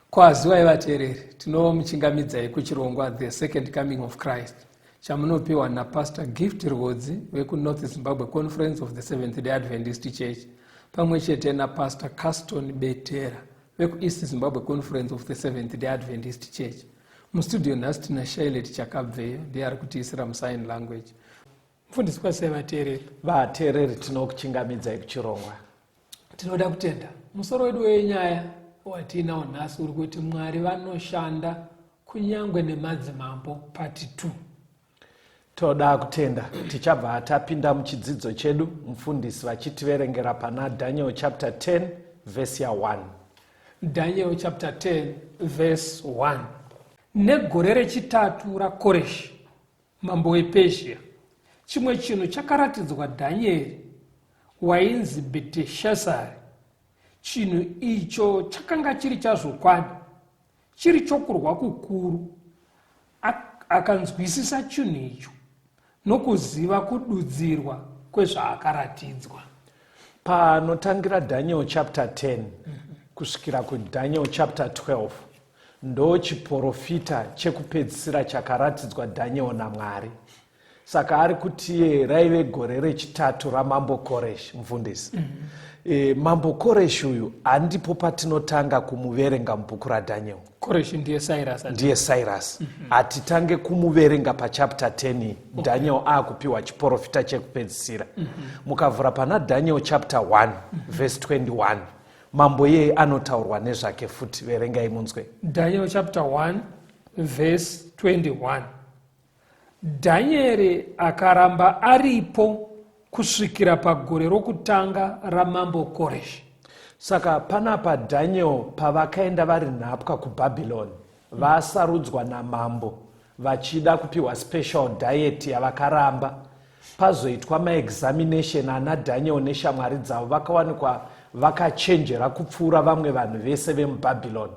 Kwaziwai vateereri, tinomuchingamidzai kuchirongwa The Second Coming of Christ chamunopiwa naPastor Gift Rhodzi weku-North Zimbabwe Conference of the Seventh-day Adventist Church pamwe chete naPastor Caston Betera weku-East Zimbabwe Conference of the Seventh-day Adventist Church. Mustudio nhasi tina Shailet Chakabveyo ndiye ari kutiisira musign language. Mufundisi kwasei vateereri? Vateereri tinokuchingamidzai kuchirongwa. Tinoda kutenda musoro wedu wenyaya watinawo nhasi uri kuti Mwari vanoshanda kunyangwe nemadzimambo part 2. Toda kutenda tichabva tapinda muchidzidzo chedu, mufundisi vachitiverengera pana Daniel chapter 10 verse 1. Daniel chapter 10 verse 1. Negore rechitatu raKoreshi mambo wePezhia, chimwe chinhu chakaratidzwa Dhanieri wainzi Bheteshazari. Chinhu icho chakanga chiri chazvokwadi, chiri chokurwa kukuru. Akanzwisisa chinhu icho nokuziva kududzirwa kwezvaakaratidzwa. Panotangira Daniel chapter 10 kusvikira kuDaniel chapter 12 ndo chiprofita chekupedzisira chakaratidzwa Daniel naMwari. Saka ari kuti raive gore rechitatu ramambo Koreshi mufundisi. Mambo Koreshi uyu handipo patinotanga kumuverenga mubhuku raDaniel. Koreshi ndiye Cyrus. Ndiye Cyrus. Atitange kumuverenga pachapter 10 Daniel akupiwa chiprofita chekupedzisira. Mukavhura pana Daniel chapter 1 verse 21. Mambo yeye anotaurwa nezvake futi, verengai munzwe. Daniel chapter 1 verse 21. Dhanieri akaramba aripo kusvikira pagore rokutanga ramambo Koreshi. Saka panapa Daniel pavakaenda vari nhapwa kuBhabhironi, vasarudzwa namambo vachida kupiwa special diet yavakaramba. Pazoitwa maexamination ana Daniel neshamwari dzavo vakawanikwa vakachenjera kupfuura vamwe vanhu vese vemuBhabhironi.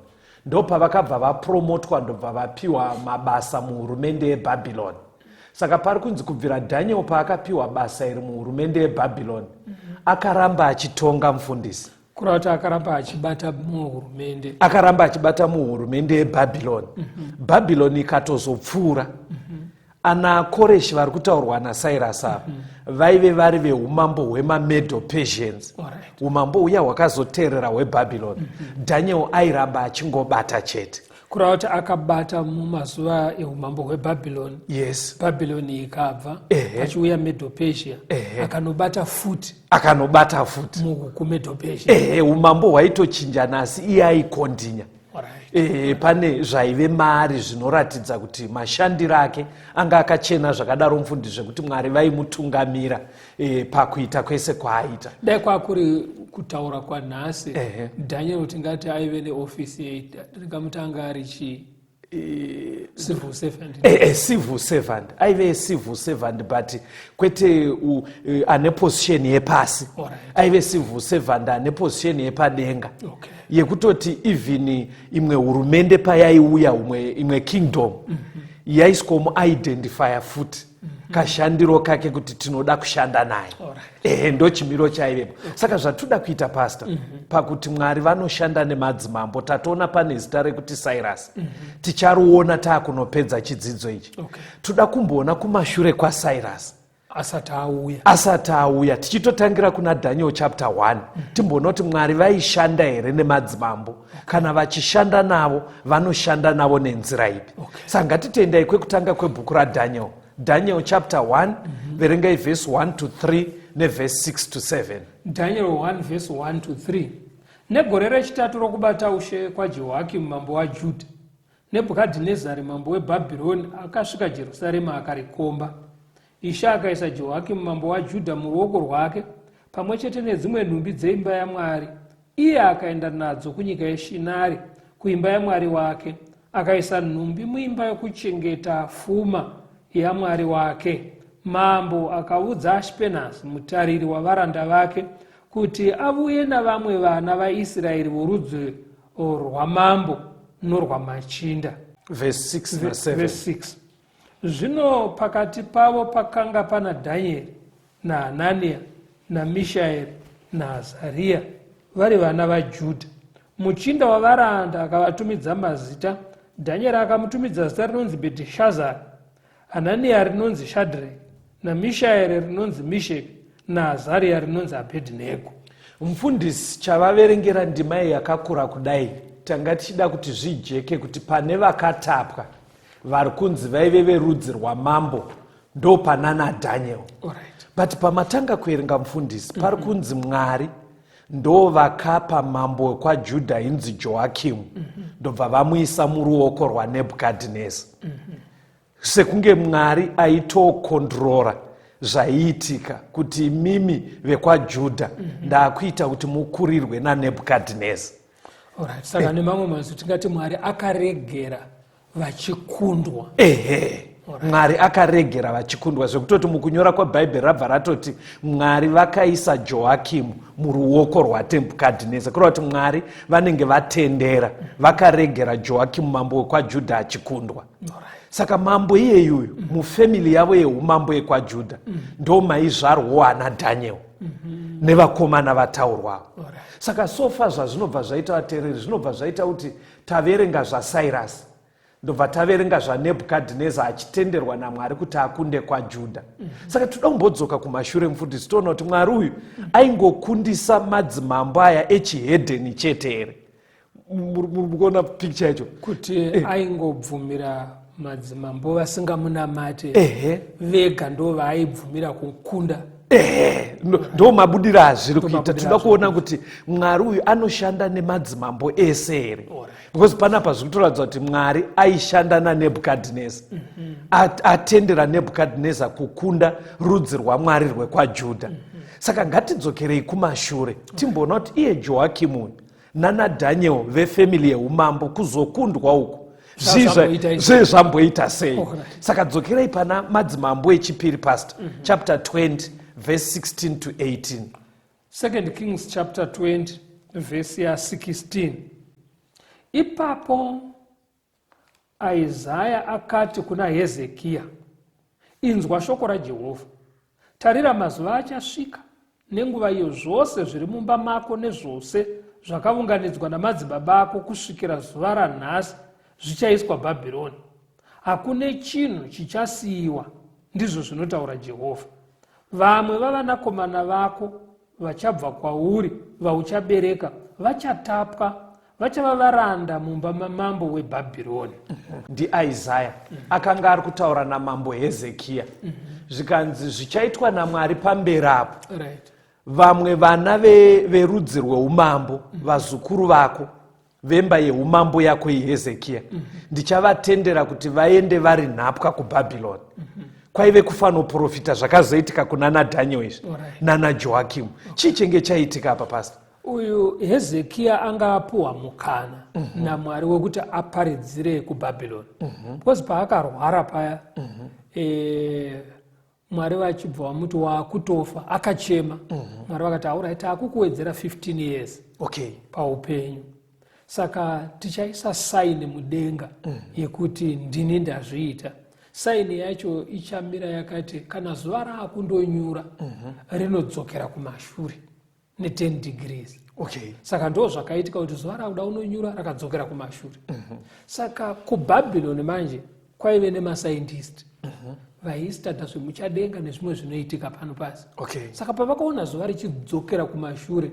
Ndo pavakabva vapromotwa ndobva vapiwa mabasa muhurumende yeBhabhironi. Saka pari kunzi kubvira Daniel paakapiwa basa iri muhurumende yeBhabhironi akaramba achitonga mufundisi. Kurava kuti akaramba achibata muhurumende. Akaramba achibata muhurumende yeBhabhironi. Bhabhironi ikatozopfuura. Ana Koreshi vari kutaurwa naCyrus vaive vari veumambo hwemaMedo Persians. Umambo uya hwakazoteerera hweBhabhironi. Daniel airamba achingobata chete. Kurava kuti akabata mumazuva eumambo hweBhabhironi. Yes. Bhabhironi ikabva achiuya Medo Persia. Akanobata futi. Akanobata futi muMedo Persia. Umambo hwaitochinja nasi iye aikondinya. Pane zvaive mari zvinoratidza kuti mashandiro ake anga akachena zvakadaro mufundisi zvekuti Mwari vaimutungamira pakuita kwese kwaaita. Dai kwakuri kutaura kwanhasi Daniel tingati aive neofisi ringamutanga ari civil servant. Civil servant. Aive civil servant but kwete ane position yepasi. Aive civil servant ane position yepadenga. Yekutoti even imwe hurumende payaiuya imwe kingdom yaisikomu identifier futi kashandiro kake kuti tinoda kushanda naye. Ndo chimiro chaivepo. Saka zvatoda kuita pastor pakuti Mwari vanoshanda nemadzimambo, tatoona pane zita rekuti Cyrus. Ticharuona taakunopedza chidzidzo ichi. Toda kumboona kumashure kwaCyrus asati auya tichitotangira kuna Daniel chapter 1 timboona kuti Mwari vaishanda here nemadzimambo, kana vachishanda navo vanoshanda navo nenzira ipi. Saka ngatitendai kwekutanga kwebhuku raDaniel, Daniel chapter 1 verengai verse 1 to 3 neverse 6 to 7. Daniel 1 verse 1 to 3. Negore rechitatu rokubata ushe kwaJehoakimu mambo waJudha, Nebhukadhinezari mambo weBhabhironi akasvika Jerusarema akarikomba. Ishe akaisa Jehoakimu mambo waJudha muruoko rwake, pamwe chete nedzimwe nhumbi dzeimba yaMwari. Iye akaenda nadzo kunyika yeShinari, kuimba yaMwari wake. Akaisa nhumbi muimba yokuchengeta pfuma yaMwari wake. Mambo akaudza Ashpenaz, mutariri wavaranda vake, kuti avuye navamwe vana vaIsraeri vorudzi rwamambo norwamachinda. Verse 6 na 7. Verse 6. Zvino pakati pavo pakanga pana Dhanieri naHanania naMishaeri naAzaria, vari vana vaJudha. Muchinda wavaranda akavatumidza mazita. Dhanieri akamutumidza zita rinonzi Bheteshazari, Hanania rinonzi Shadhreki, naMishaeri rinonzi Mesheki, naAzaria rinonzi Abhedhinego. Mufundisi, chavaverengera ndima yakakura kudai tanga tichida kuti zvijeke kuti pane vakatapwa vari kunzi vaive verudzi rwamambo ndo pana naDaniel. But pamatanga kuerenga mufundisi pari kunzi Mwari ndo vakapa mambo wekwaJudha inzi Joakimu ndobva vamuisa muruoko rwaNebhukadhineza. Sekunge Mwari aitokondrora zvaiitika kuti mimi vekwaJudha ndaakuita kuti mukurirwe naNebhukadhineza. Saka nemamwe mazwi tingati Mwari akaregera vachikundwa. Mwari akaregera vachikundwa, zvekutoti mukunyora kwaBhaibheri rabva ratoti Mwari vakaisa Joakimu muruoko rwaNebhukadhineza, kureva kuti Mwari vanenge vatendera vakaregera Joakimu mambo wekwaJudha achikundwa. Saka mambo iyeyuyu mufamily yavo yeumambo yekwaJudha ndo maizvarwawo anaDhaniel nevakomana vataurwawo. Saka sofa zvazvinobva zvaita vateereri, zvinobva zvaita kuti taverenga zvaCyrus ndobva taverenga zvaNebhukadhineza achitenderwa naMwari kuti akunde kwaJudha. Saka toda kumbodzoka kumashure mufundisi toona kuti Mwari uyu aingokundisa madzimambo aya echihedheni chete here. Murikuona picture yacho kuti aingobvumira madzimambo vasingamunamate vega ndo vaaibvumira kukunda. Ndo mabudiro azviri kuita. Toda kuona kuti Mwari uyu anoshanda nemadzimambo ese here, because panapa zviri kutoratidza kuti Mwari aishanda naNebhukadhineza, atendera Nebhukadhineza kukunda rudzi rwaMwari rwekwaJudha. Saka ngatidzokerei kumashure timboona kuti iye Joakimu nanaDhaniel vefamily yeumambo kuzokundwa uku zvezvamboita sei. Saka dzokerei pana madzimambo echipiri pastor chapter 20 verse 16 to 18. 2 Kings chapter 20 verse ya 16. Ipapo Isaya akati kuna Hezekia, inzwa shoko raJehovha. Tarira, mazuva achasvika nenguva iyo zvose zviri mumba mako nezvose zvakaunganidzwa namadzibaba ako kusvikira zuva ranhasi zvichaiswa Bhabhironi. Hakune chinhu chichasiyiwa, ndizvo zvinotaura Jehovha. Vamwe vavanakomana vako vachabva kwauri vauchabereka vachatapwa, vachava varanda mumba mamambo weBhabhironi. NdiIsaya akanga ari kutaura namambo Hezekia. Zvikanzi zvichaitwa naMwari pamberi apo. Vamwe vana verudzi rweumambo, vazukuru vako vemba yeumambo yako yeHezekia, ndichavatendera kuti vaende vari nhapwa kuBhabhironi. Kwaive kufanoprofita zvakazoitika kuna naDhaniel izvi nanaJoakimu. Chii chenge chaitika apa pastor? Uyu Hezekia anga apuwa mukana naMwari wekuti aparidzire kuBhabhironi. Because paakarwara paya Mwari vachibva vamuti waakutofa, akachema. Mwari vakati alright, akukuwedzera 15 years paupenyu. Saka tichaisa saini mudenga yekuti ndini ndazviita. saini yacho ichamira yakati kana zuva raakundonyura rinodzokera kumashure ne10 degrees. Okay. Saka ndo zvakaitika kuti zuva rakuda unonyura rakadzokera kumashure. Saka kuBhabhironi manje kwaive nemascientist vaistata zvemuchadenga nezvimwe zvinoitika pano pasi. Okay. Saka pavakaona zuva richidzokera kumashure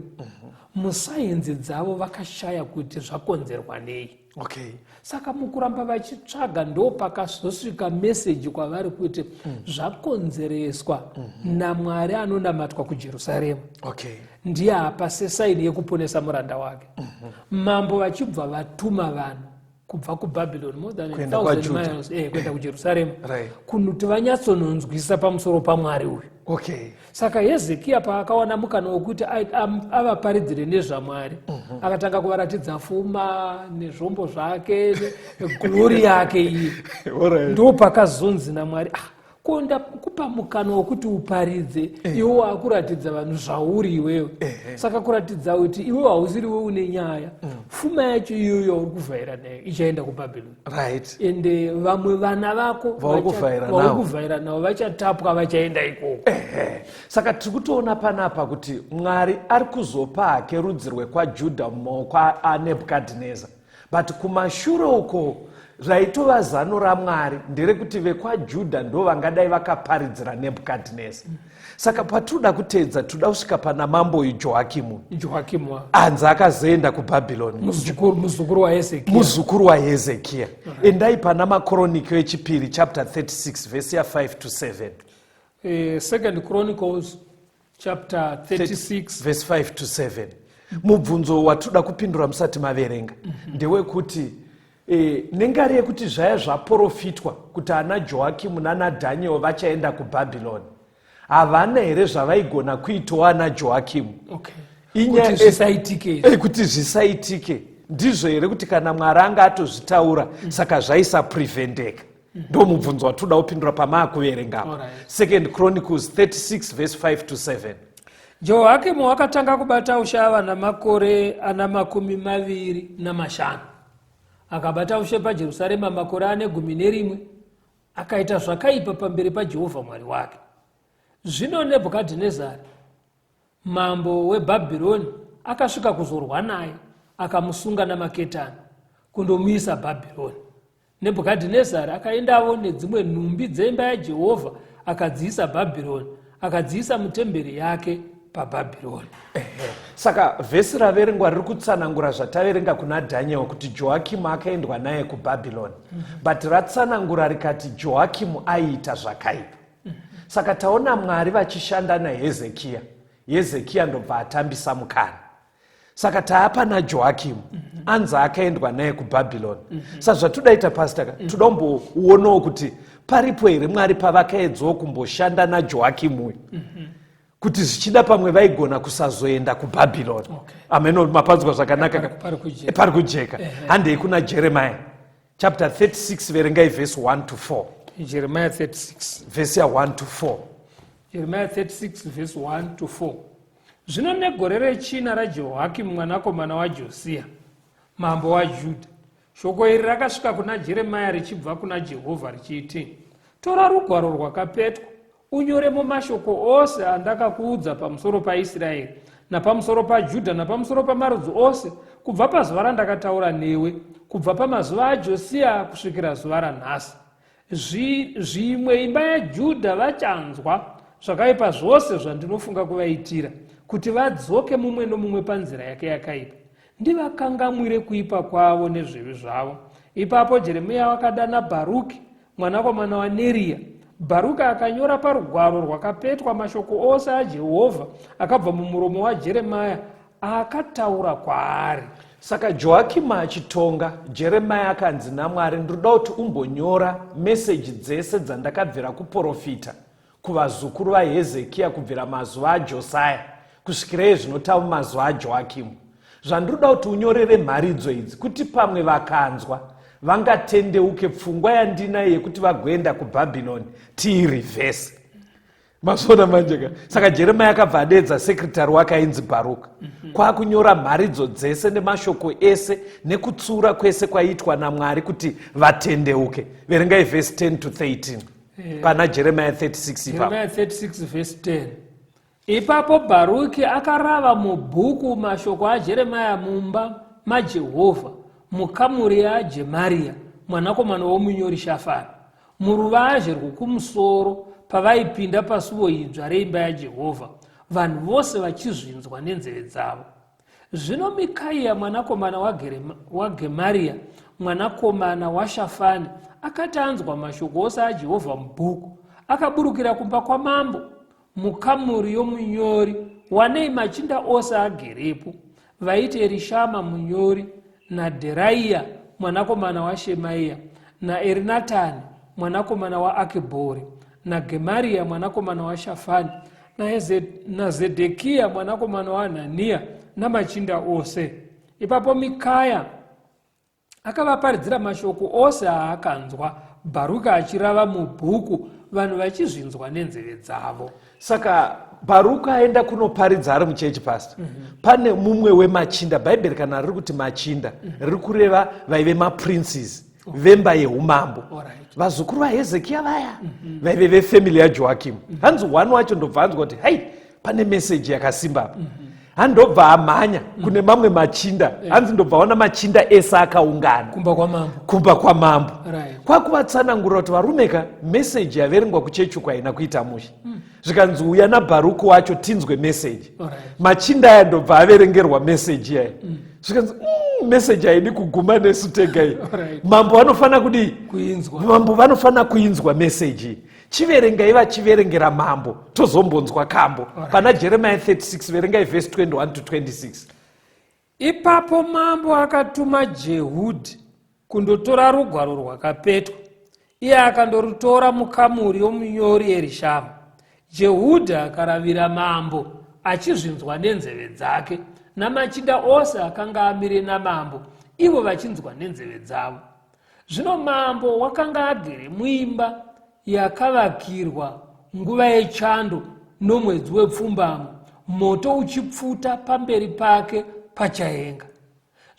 musainzi dzavo vakashaya kuti zvakonzerwa nei. Okay. Saka mukuramba vachitsvaga ndo pakazosvika meseji kwavari kuti zvakonzereswa naMwari anonamatwa kuJerusarema. Okay. Ndiye apa sesaini yekuponesa muranda wake. Mambo vachibva vatuma vanhu kubva kuBhabhironi more than 1000 miles kwenda kuJerusarema kuti vanyatsononzwisa pamusoro paMwari uyu. Okay. Saka Hezekia paakawana mukana wekuti avaparidzire nezvaMwari akatanga kuvaratidza pfuma nezvombo zvake glori yake iyi. Ndo pakazonzi naMwari konda kupa mukana wokuti uparidze iwe wakuratidza vanhu zvauri iwewe. Saka kuratidza kuti iwe hausiriwe une nyaya pfuma yacho iyoyo uri kuvhaira nayo ichaenda kuBhabhironi. Right. Ende vamwe vana vako vaukuvhaira navo vachatapwa vachaenda ikoko. Saka tiri kutoona panapa kuti Mwari ari kuzopa hake rudzi rwekwaJudha mumaoko aNebhukadhineza, but kumashure uko zvaitova zano raMwari nderekuti vekwaJudha ndo vangadai vakaparidzira Nebhukadhineza. Saka patinoda kuteedza toda kusvika pana mambo Jehoakimu anzi akazoenda kuBhabhironi, muzukuru waHezekia. Endai pana maKroniki echipiri chapter 36 verse 5 to 7. Second Chronicles chapter 36 verse 5 to 7. Mubvunzo watoda kupindura musati maverenga ndewekuti nengari yekuti zvaya zvaprofitwa kuti ana Joakimu nana Daniel vachaenda kuBhabhironi, havana here zvavaigona kuitawo ana Joakimu kuti zvisaitike? Ndizvo here kuti kana Mwari anga atozvitaura saka zvaisaprevendeka? Ndo mubvunzo watoda kupindura pamaakuverengapo. Second Chronicles 36 verse 5 to 7. Jehoakimu akatanga kubata ushava namakore ana 25. Akabata ushe paJerusarema makore 11. Akaita zvakaipa pamberi paJehovha Mwari wake. Zvino Nebhukadhinezari mambo weBhabhironi akasvika kuzorwa naye akamusunga namaketani kundomuisa Bhabhironi. Nebhukadhinezari akaendavo nedzimwe nhumbi dzemba yaJehovha akadziisa Bhabhironi, akadziisa mutemberi yake paBhabhironi. Saka vhesi raverengwa riri kutsanangura zvataverenga kuna Daniel kuti Joakimu akaendwa naye kuBhabhironi, but ratsanangura rikati Joakimu aiita zvakaipa. Saka taona Mwari vachishanda naHezekia. Hezekia ndobva atambisa mukana. Saka taapa naJoakimu anzi akaendwa naye kuBhabhironi. Saka zvatodaita pastor, todombowonawo kuti paripo here Mwari pavakaedzawo kumboshanda naJoakimu kuti zvichida pamwe vaigona kusazoenda kuBhabhironi. Ameno mapanzwa zvakanaka pari kujeka. Handei kuna Jeremiah chapter 36 verengai verse 1 to 4. Jeremiah 36 verse 1 to 4. Jeremiah 36 verse 1 to 4. Zvino negore rechina raJehoakimu mwanakomana waJosia mambo waJudha, shoko iri rakasvika kuna Jeremiah richibva kuna Jehovha richiti, tora rugwaro rwakapetwa unyoremo mashoko ose andakakuudza pamusoro paIsraeri napamusoro paJudha napamusoro pamarudzi ose kubva pazuva randakataura newe, kubva pamazuva aJosia kusvikira zuva ranhasi. Zvimwe imba yaJudha vachanzwa zvakaipa zvose zvandinofunga kuvaitira, kuti vadzoke mumwe nomumwe panzira yake yakaipa, ndivakangamwire kuipa kwavo nezvivi zvavo. Ipapo Jeremia wakadana Bharuki mwanakomana waNeria. Bharuki akanyora parugwaro rwakapetwa mashoko ose aJehovha akabva mumuromo waJeremia akataura kwaari. Saka Joakimu achitonga, Jeremia akanzi naMwari, ndoda kuti umbonyora meseji dzese dzandakabvira kuprofita kuvazukuru vaHezekia kubvira mazuva aJosia kusvikira zvinotaura mazuva aJoakimu. Zvandoda kuti unyorere mharidzo idzi kuti pamwe vakanzwa vangatendeuke pfungwa yandinayo yekuti vagoenda kuBhabhironi tiirivhese. Masona manjeka. Saka Jeremiah akabva adedza sekretari wake ainzi Bharuka. Kwakunyora mharidzo dzese nemashoko ese nekutsura kwese kwaiitwa naMwari kuti vatendeuke. Verengai verse 10 to 13. Pana Jeremiah 36 ipapo. Jeremiah 36 verse 10. Ipapo Bharuki akarava mubhuku mashoko aJeremiah mumba maJehovha, mukamuri yaGemaria mwanakomana womunyori Shafani, muruvazhe rwokumusoro pavaipinda pasuo idzva reimba yaJehovha, vanhu vose vachizvinzwa nenzeve dzavo. Zvino Mikaya mwanakomana waGemaria mwanakomana waShafani akati anzwa mashoko ose aJehovha mubhuku, akaburukira kumba kwamambo mukamuri yomunyori, wanei machinda ose agerepo, vaiti Erishama munyori, naDheraiya mwanakomana waShemaiya, naErinatani mwanakomana waAkibhori, naGemaria mwanakomana waShafani, naZedhekia mwanakomana waHanania, namachinda ose. Ipapo Mikaya akavaparidzira mashoko ose aakanzwa Bharuka achirava mubhuku, vanhu vachizvinzwa nenzeve dzavo. Saka Bharuka aenda kunoparidza ari muchechi pastor. Pane mumwe wemachinda, Bhaibheri kana riri kuti machinda, riri kureva vaive maprinces, vemba yeumambo. Vazukuru vaHezekia vaya, vaive vefamily yaJoakimu. Hanzi wani wacho ndobva anzwa kuti, hai, pane meseji yakasimba apa. Handobva amhanya kune mamwe machinda, hanzi ndobva ona machinda ese akaungana kumba kwamambo. Kwakuvatsanangurira kuti varumeka meseji yaverengwa kuchechi kwaina kuita musha. Zvikanzi uya naBharuku wacho tinzwe meseji. Machinda aya ndobva averengerwa meseji yaya. Zvikanzi meseji haidi kuguma nesu tega iyi. Mambo vanofana kudii? Kuinzwa. Mambo vanofana kuinzwa meseji. Chiverengai vachiverengera mambo tozombonzwa kambo. Pana Jeremiah 36 verengai verse 21 to 26. Ipapo mambo akatuma Jehudhi kundotora rugwaro rwakapetwa. Iye akandorutora mukamuri yomunyori Erishama. Jehudhi akaravira mambo achizvinzwa nenzeve dzake, namachinda ose akanga amire namambo, ivo vachinzwa nenzeve dzavo. Zvino mambo wakanga agere muimba yakavakirwa nguva yechando nomwedzi wepfumbamo, moto uchipfuta pamberi pake pachaenga.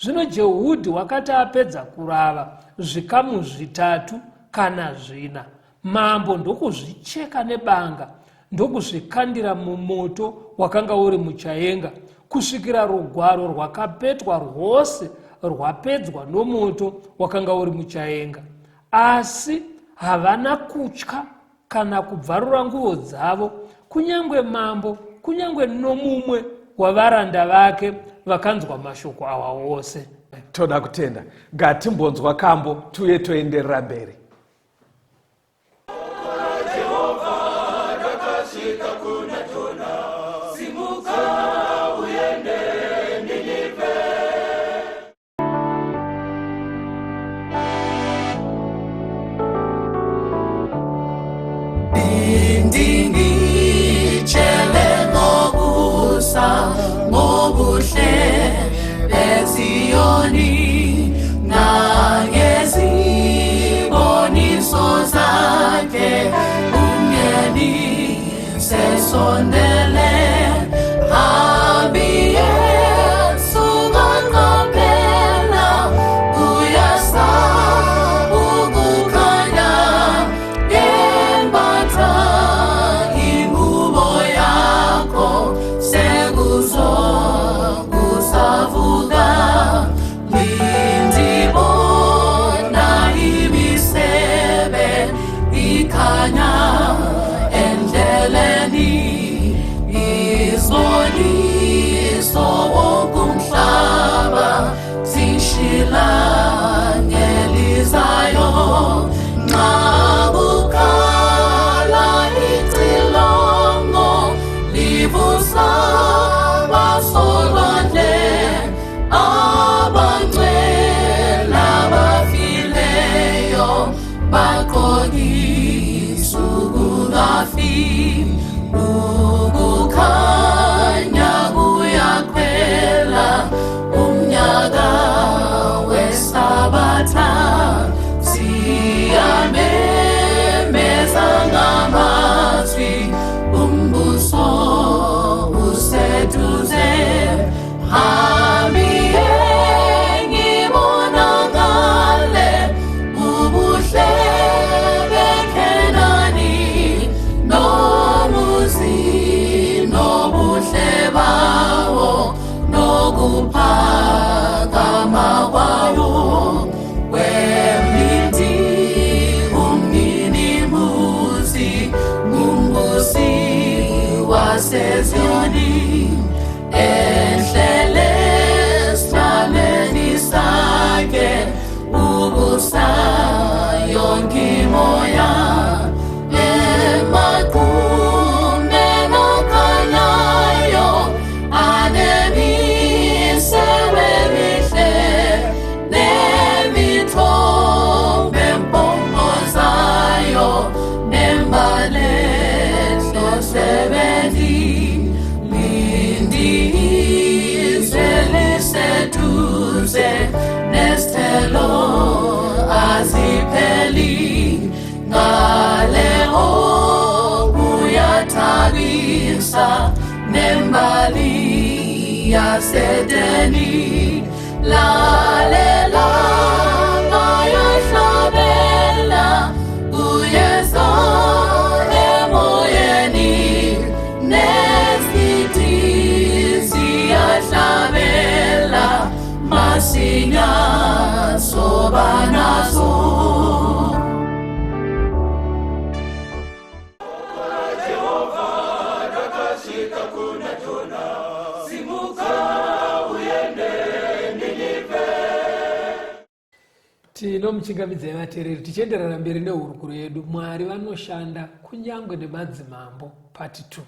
Zvino Jehudhi wakati apedza kurava zvikamu zvitatu kana zvina, mambo ndokuzvicheka nebanga, ndokuzvikandira mumoto wakanga uri muchaenga, kusvikira rugwaro rwakapetwa rwose rwapedzwa nomoto wakanga uri muchaenga. Asi havana kutya kana kubvarura nguo dzavo, kunyangwe mambo, kunyangwe nomumwe wavaranda vake vakanzwa mashoko awa wose. Toda kutenda. Ngatimbonzwa kambo tuye toenderera mberi. Endleleni Israeli ngaleho uyatabisa nembali yasedeni lalela ngayahlabela uyeso emoyeni nesiti siyahlabela masinya sobanaso. Tinomuchingamidza vateereri tichienderera mberi nehurukuro yedu Mwari vanoshanda kunyangwe nemadzimambo part 2.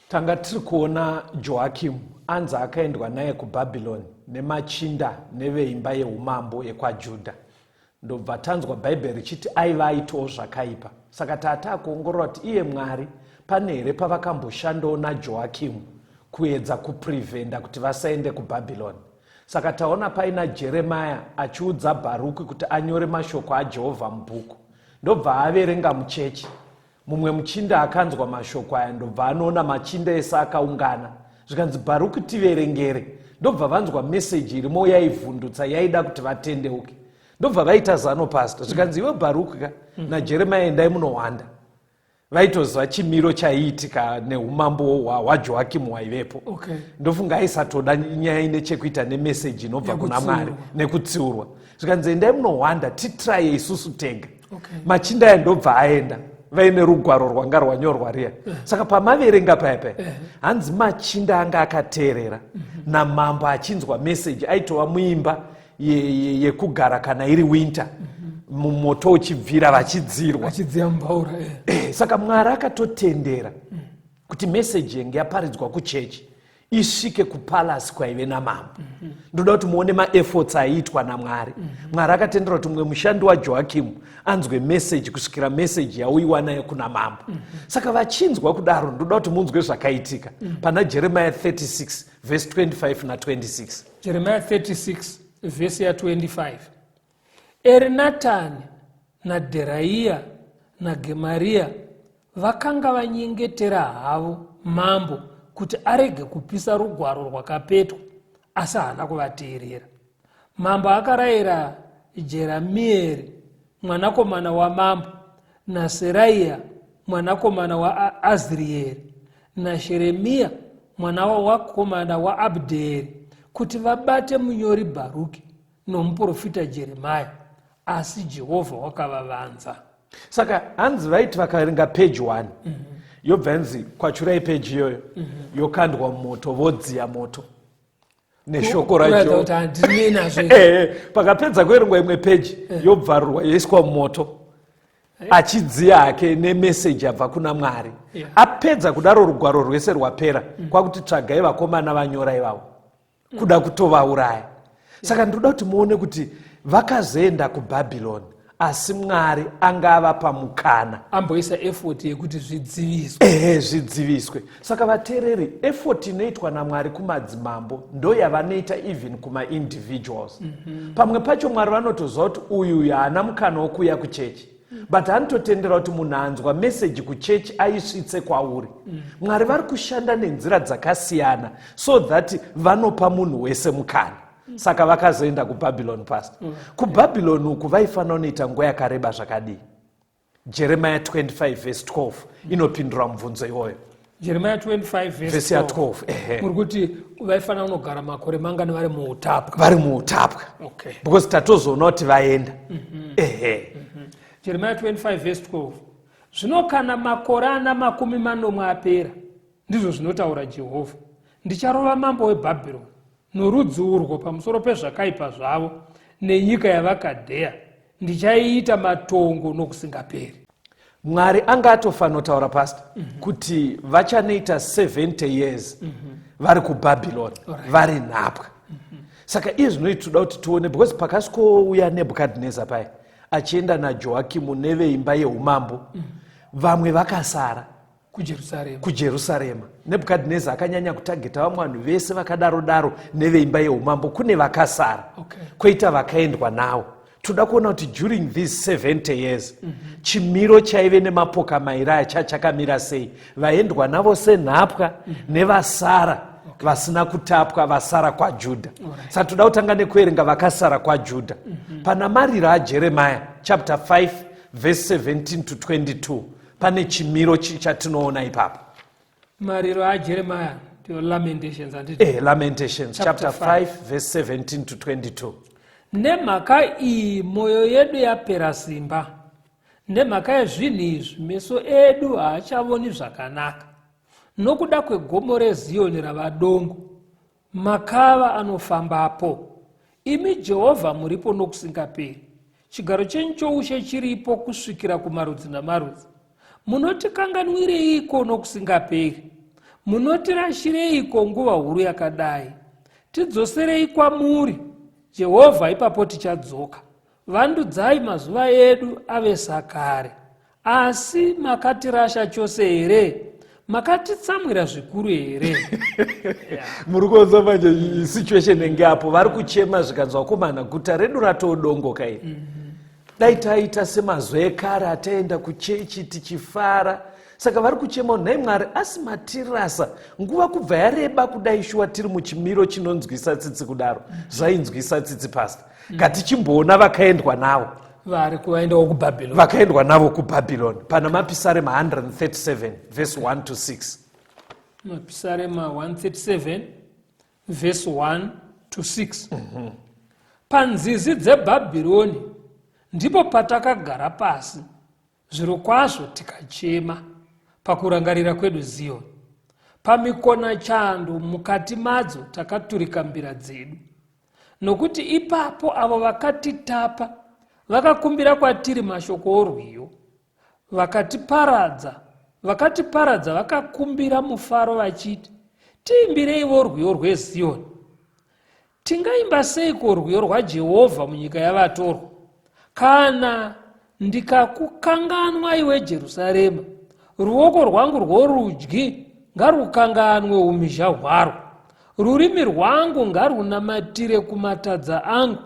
Tanga tiri kuona Joakim anzi akaendwa naye kuBhabhironi nemachinda neveimba yeumambo yekwaJudha. Ndobva tanzwa Bhaibheri richiti aiva aitawo zvakaipa. Saka tatakuongorora kuti iye Mwari pane here pavakamboshandawo naJoakimu kuedza kuprevenda kuti vasaende kuBhabhironi. Saka taona paina Jeremia achiudza Bharuki kuti anyore mashoko aJehovha mubhuku. Ndobva averenga muchechi. Mumwe muchinda akanzwa mashoko aya ndobva anoona machinda ese akaungana. Zvikanzi Bharuki tiverengere. Ndobva vanzwa meseji irimo yaivhundutsa yaida kuti vatendeuke. Ndobva vaita zano pastor. Zvikanzi iwe Bharuki naJeremia endai munohwanda. Vaitoziva chimiro chaiitika neumambo hwaJoakimu waivepo. Ndofunga aisatoda nyaya ine chekuita nemeseji inobva kuna Mwari nekutsiurwa. Zvikanzi endai munohwanda titraye isusu tega. Machinda aya ndobva aenda vaine rugwaro rwanga rwanyorwa riya. Saka pamaverenga paya hanzi machinda anga akateerera namambo achinzwa meseji aitova muimba yekugara kana iri winter. Mumoto uchibvira vachidzirwa saka Mwari akatotendera kuti meseji yenge yaparidzwa kuchechi isvike kupalasi kwaive namambo. Ndoda kuti muone maefforts aiitwa naMwari. Mwari akatendera kuti mumwe mushandi waJoakimu anzwe meseji kusvikira meseji yauyiwa naye kuna mambo. Saka vachinzwa kudaro ndoda kuti munzwe zvakaitika pana Jeremiah 36 verse 25 na 26. Jeremiah 36 verse ya 25. Erinatani naDheraiya naGemaria vakanga vanyengetera havo mambo kuti arege kupisa rugwaro rwakapetwa, asi haana kuvateerera. Mambo akarayira Jeramieri mwanakomana wamambo naSeraiya mwanakomana waAzrieri naSheremia mwana wakomana waAbdheri kuti vabate munyori Bharuki nomuprofita Jeremia, asi Jehovha wakavavanza. Saka hanzi vaiti vakaverenga page 1 yobva yanzi kwachurai page iyoyo yokandwa mumoto vodziya moto neshoko racho. Pakapedza kuverengwa imwe page yobvarurwa yoiswa mumoto achidziya hake nemeseji abva kuna Mwari. Apedza kudaro rugwaro rwese rwapera kwakuti tsvagai vakomana vanyora ivavo kuda kutovauraya. Saka ndoda kuti muone kuti vakazoenda kuBhabhironi asi Mwari angava pamukana amboisa effort yekuti zvidziviswe. Zvidziviswe. Saka vateereri, effort inoitwa naMwari kumadzimambo ndo yavanoita even kuma individuals. Pamwe pacho Mwari vanotoziva kuti uyu haana mukana wokuuya kuchechi, but anototendera kuti munhu anzwa meseji kuchechi aisvitse kwauri. Mwari vari kushanda nenzira dzakasiyana so that vanopa munhu wese mukana. Saka vakazoenda kuBhabhironi pastor. kuBhabhironi uku vaifanira kunoita nguva yakareba zvakadii? Jeremiah 25 verse 12 inopindura mubvunzo iwoyo. Jeremiah 25 verse 12. Muri kuti vaifanira kunogara makore mangani vari muutapwa? Vari muutapwa. Because tatozoona kuti vaenda. Jeremiah 25 verse 12. Zvino kana makore ana 40 apera, ndizvo zvinotaura Jehovha, ndicharova mambo weBhabhironi norudzi urwo pamusoro pezvakaipa zvavo nenyika yavaKadheya, ndichaiita matongo nokusingaperi. Mwari anga atofanira kutaura pastor kuti vachanoita 70 years vari kuBhabhironi vari nhapwa. Saka izvi zvinoitoda kuti tione, because pakasvika Nebhukadhineza paya achienda naJoakimu neveimba yeumambo, vamwe vakasara kuJerusarema. Nebhukadhineza akanyanya kutageta vamwe vanhu vese vakadaro daro neveimba yeumambo, kune vakasara. Koita vakaendwa navo toda kuona kuti during these 70 years chimiro chaive nemapoka mairi aya chakamira sei, vaendwa navo senhapwa nevasara vasina kutapwa, vasara kwaJudha. Saka toda kutanga nekuerenga vakasara kwaJudha. Pana mariro aJeremiah chapter 5 verse 17 to 22 pane chimiro chatinoona ipapo. Mariro aJeremiah Lamentations, Lamentations chapter 5 verse 17 to 22. Nemhaka iyi mwoyo yedu yapera simba, nemhaka yezvinhu izvi meso edu haachavoni zvakanaka. Nokuda kwegomo reZioni rava dongo, makava anofambapo. Imi Jehovha muripo nokusingaperi, chigaro chenyu choushe chiripo kusvikira kumarudzi namarudzi. Munotikanganwireiko nokusingaperi? Munotirashireiko nguva huru yakadai? Tidzoserei kwamuri, Jehovha, ipapo tichadzoka. Vandudzai mazuva edu ave sakare. Asi makatirasha chose here? Makatitsamwira zvikuru here? Muri kuonza manje situation enge apo vari kuchema zvikanzi vakomana guta redu ratodongoka iri. Dai taita semazuva ekare ataenda kuchechi tichifara. Saka vari kuchema nhai Mwari, asi matirasa nguva kubva yareba kudai shuwa tiri muchimiro chinonzwisa tsitsi kudaro. Zvainzwisa tsitsi pastor. Katichimboona vakaendwa navo. Vakaendwa navo kuBhabhironi. Pana mapisarema 137 verse 1 to 6. Mapisarema 137 verse 1 to 6. Panzizi dzeBhabhironi ndipo patakagara pasi, zvirokwazvo tikachema pakurangarira kwedu Zioni. Pamikona chando mukati madzo takaturika mbira dzedu. Nokuti ipapo avo vakatitapa vakakumbira kwatiri mashoko orwiyo. Vakatiparadza vakakumbira mufaro vachiti, tiimbireivo rwiyo rweZioni. Tingaimba seiko rwiyo rwaJehovha munyika yavatorwa? Kana ndikakukanganwa iwe Jerusarema, ruoko rwangu rworudyi ngarukanganwe umhizha hwaro. Rurimi rwangu ngarunamatire kumatadza angu,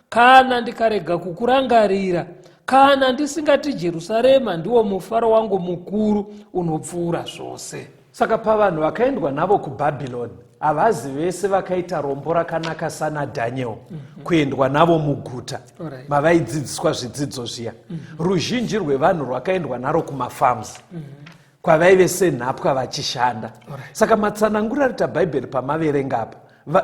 kana ndikarega kukurangarira, kana ndisingati Jerusarema ndiwo mufaro wangu mukuru unopfuura zvose. Saka pavanhu vakaendwa navo kuBhabhironi, havazi vese vakaita rombo rakanaka sana Daniel kuendwa navo muguta mavaidzidziswa zvidzidzo zviya. Ruzhinji rwevanhu rwakaendwa naro kumafarms kwavaive senhapwa vachishanda. Saka matsanangura rita Bhaibheri pamaverenga apa,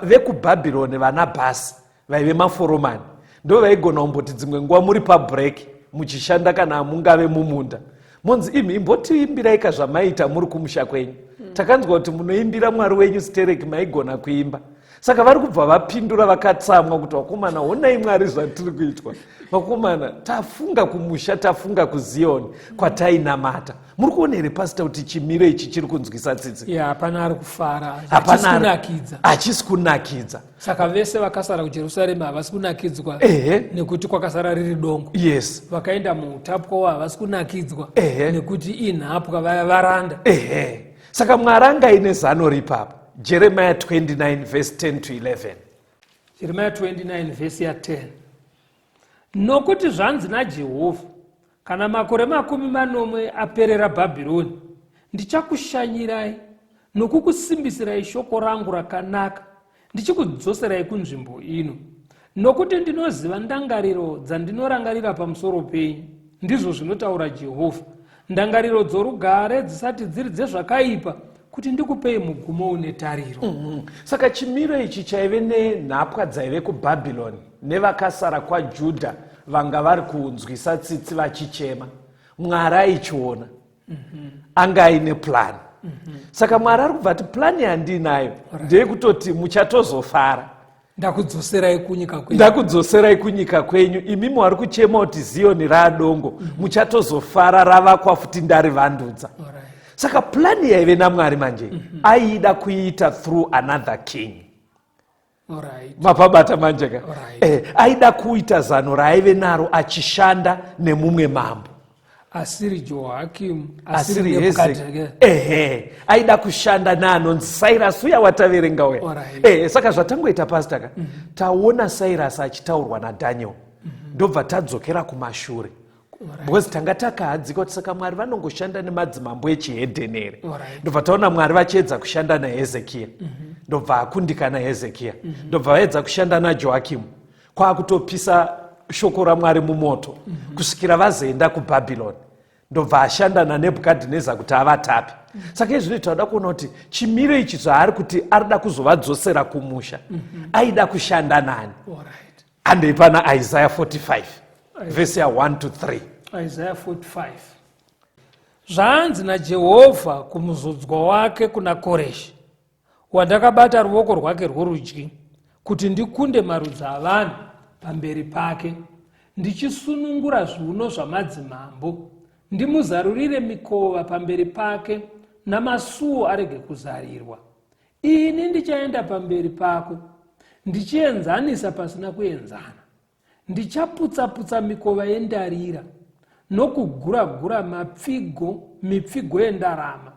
vekuBhabhironi vana bhasi vaive maforomani ndo vaigona kumboti dzimwe nguva muri pabreak muchishanda kana mungave mumunda, monzi imi imbotiimbiraika zvamaita muri kumusha kwenyu. Takanzwa kuti munoimbira Mwari wenyu stereki, maigona kuimba. Saka vari kubva vapindura vakatsamwa kuti vakomana, honai Mwari zvatiri kuitwa. Vakomana, tafunga kumusha, tafunga kuZioni kwatainamata. Muri kuona here pastor kuti chimiro ichi chiri kunzwisa tsitsi? Hapana ari kufara, hachisi kunakidza. Saka vese vakasara kuJerusarema havasi kunakidzwa nekuti kwakasara riri dongo. Yes. Vakaenda muutapwa havasi kunakidzwa nekuti inhapwa varanda. Saka Mwari angaine zano ripapa. Jeremiah 29 verse 10 to 11. Jeremiah 29 verse ya 10. Nokuti zvanzi naJehovha, kana makore 40 aperera Bhabhironi, ndichakushanyirai nokukusimbisirai shoko rangu rakanaka, ndichikudzoserai kunzvimbo ino. Nokuti ndinoziva ndangariro dzandinorangarira pamusoro penyu, ndizvo zvinotaura Jehovha. Ndangariro dzorugare dzisati dziri dzezvakaipa, kuti ndikupei mugumo une tariro. Saka chimiro ichi chaive nenhapwa dzaive kuBhabhironi nevakasara kwaJudha vanga vari kunzwisa tsitsi vachichema. Mwari aichiona, anga aine plan. Saka Mwari ari kubva ati plani yandinayo ndeyekutoti muchatozofara, ndakudzoserai kunyika kwenyu. Imi muri kuchema kuti Zioni radongo, muchatozofara ravakwa futi ndarivandudza. Saka plani yaive naMwari manje aida kuita through another king. Mapabata manje ka. Aida kuita zano raive naro achishanda nemumwe mambo. Asiri Joakim, asiri Hezekia. Aida kushanda naanonzi Cyrus uya wataverenga we. Saka zvatangoita pastor ka. Taona Cyrus achitaurwa naDaniel ndobva tadzokera kumashure. Because tanga takahadzika kuti saka Mwari vanongoshanda nemadzimambo echihedhenere. Ndobva taona Mwari vachiedza kushanda naHezekia. Ndobva akundika naHezekia. Ndobva vaedza kushanda naJoakimu. Kwakutopisa shoko raMwari mumoto kusvikira vazoenda kuBhabhironi. Ndobva ashanda naNebhukadhineza kuti avatape. Saka izvi tinoda kuona kuti chimiro ichi zvaari kuti arida kuzovadzosera kumusha, aida kushanda nani. Andei pana Isaiah 45 verse 1 to 3. Isaiah 45. Zvanzi naJehovha kumuzodzwa wake kuna Koreshi, wandakabata ruoko rwake rworudyi, kuti ndikunde marudzi avanhu pamberi pake, ndichisunungura zviuno zvamadzimambo, ndimuzarurire mikova pamberi pake, namasuo arege kuzarirwa. Ini ndichaenda pamberi pako, ndichienzanisa pasina kuenzana. Ndichaputsa-putsa mikova yendarira, nokugura-gura mipfigo yendarama.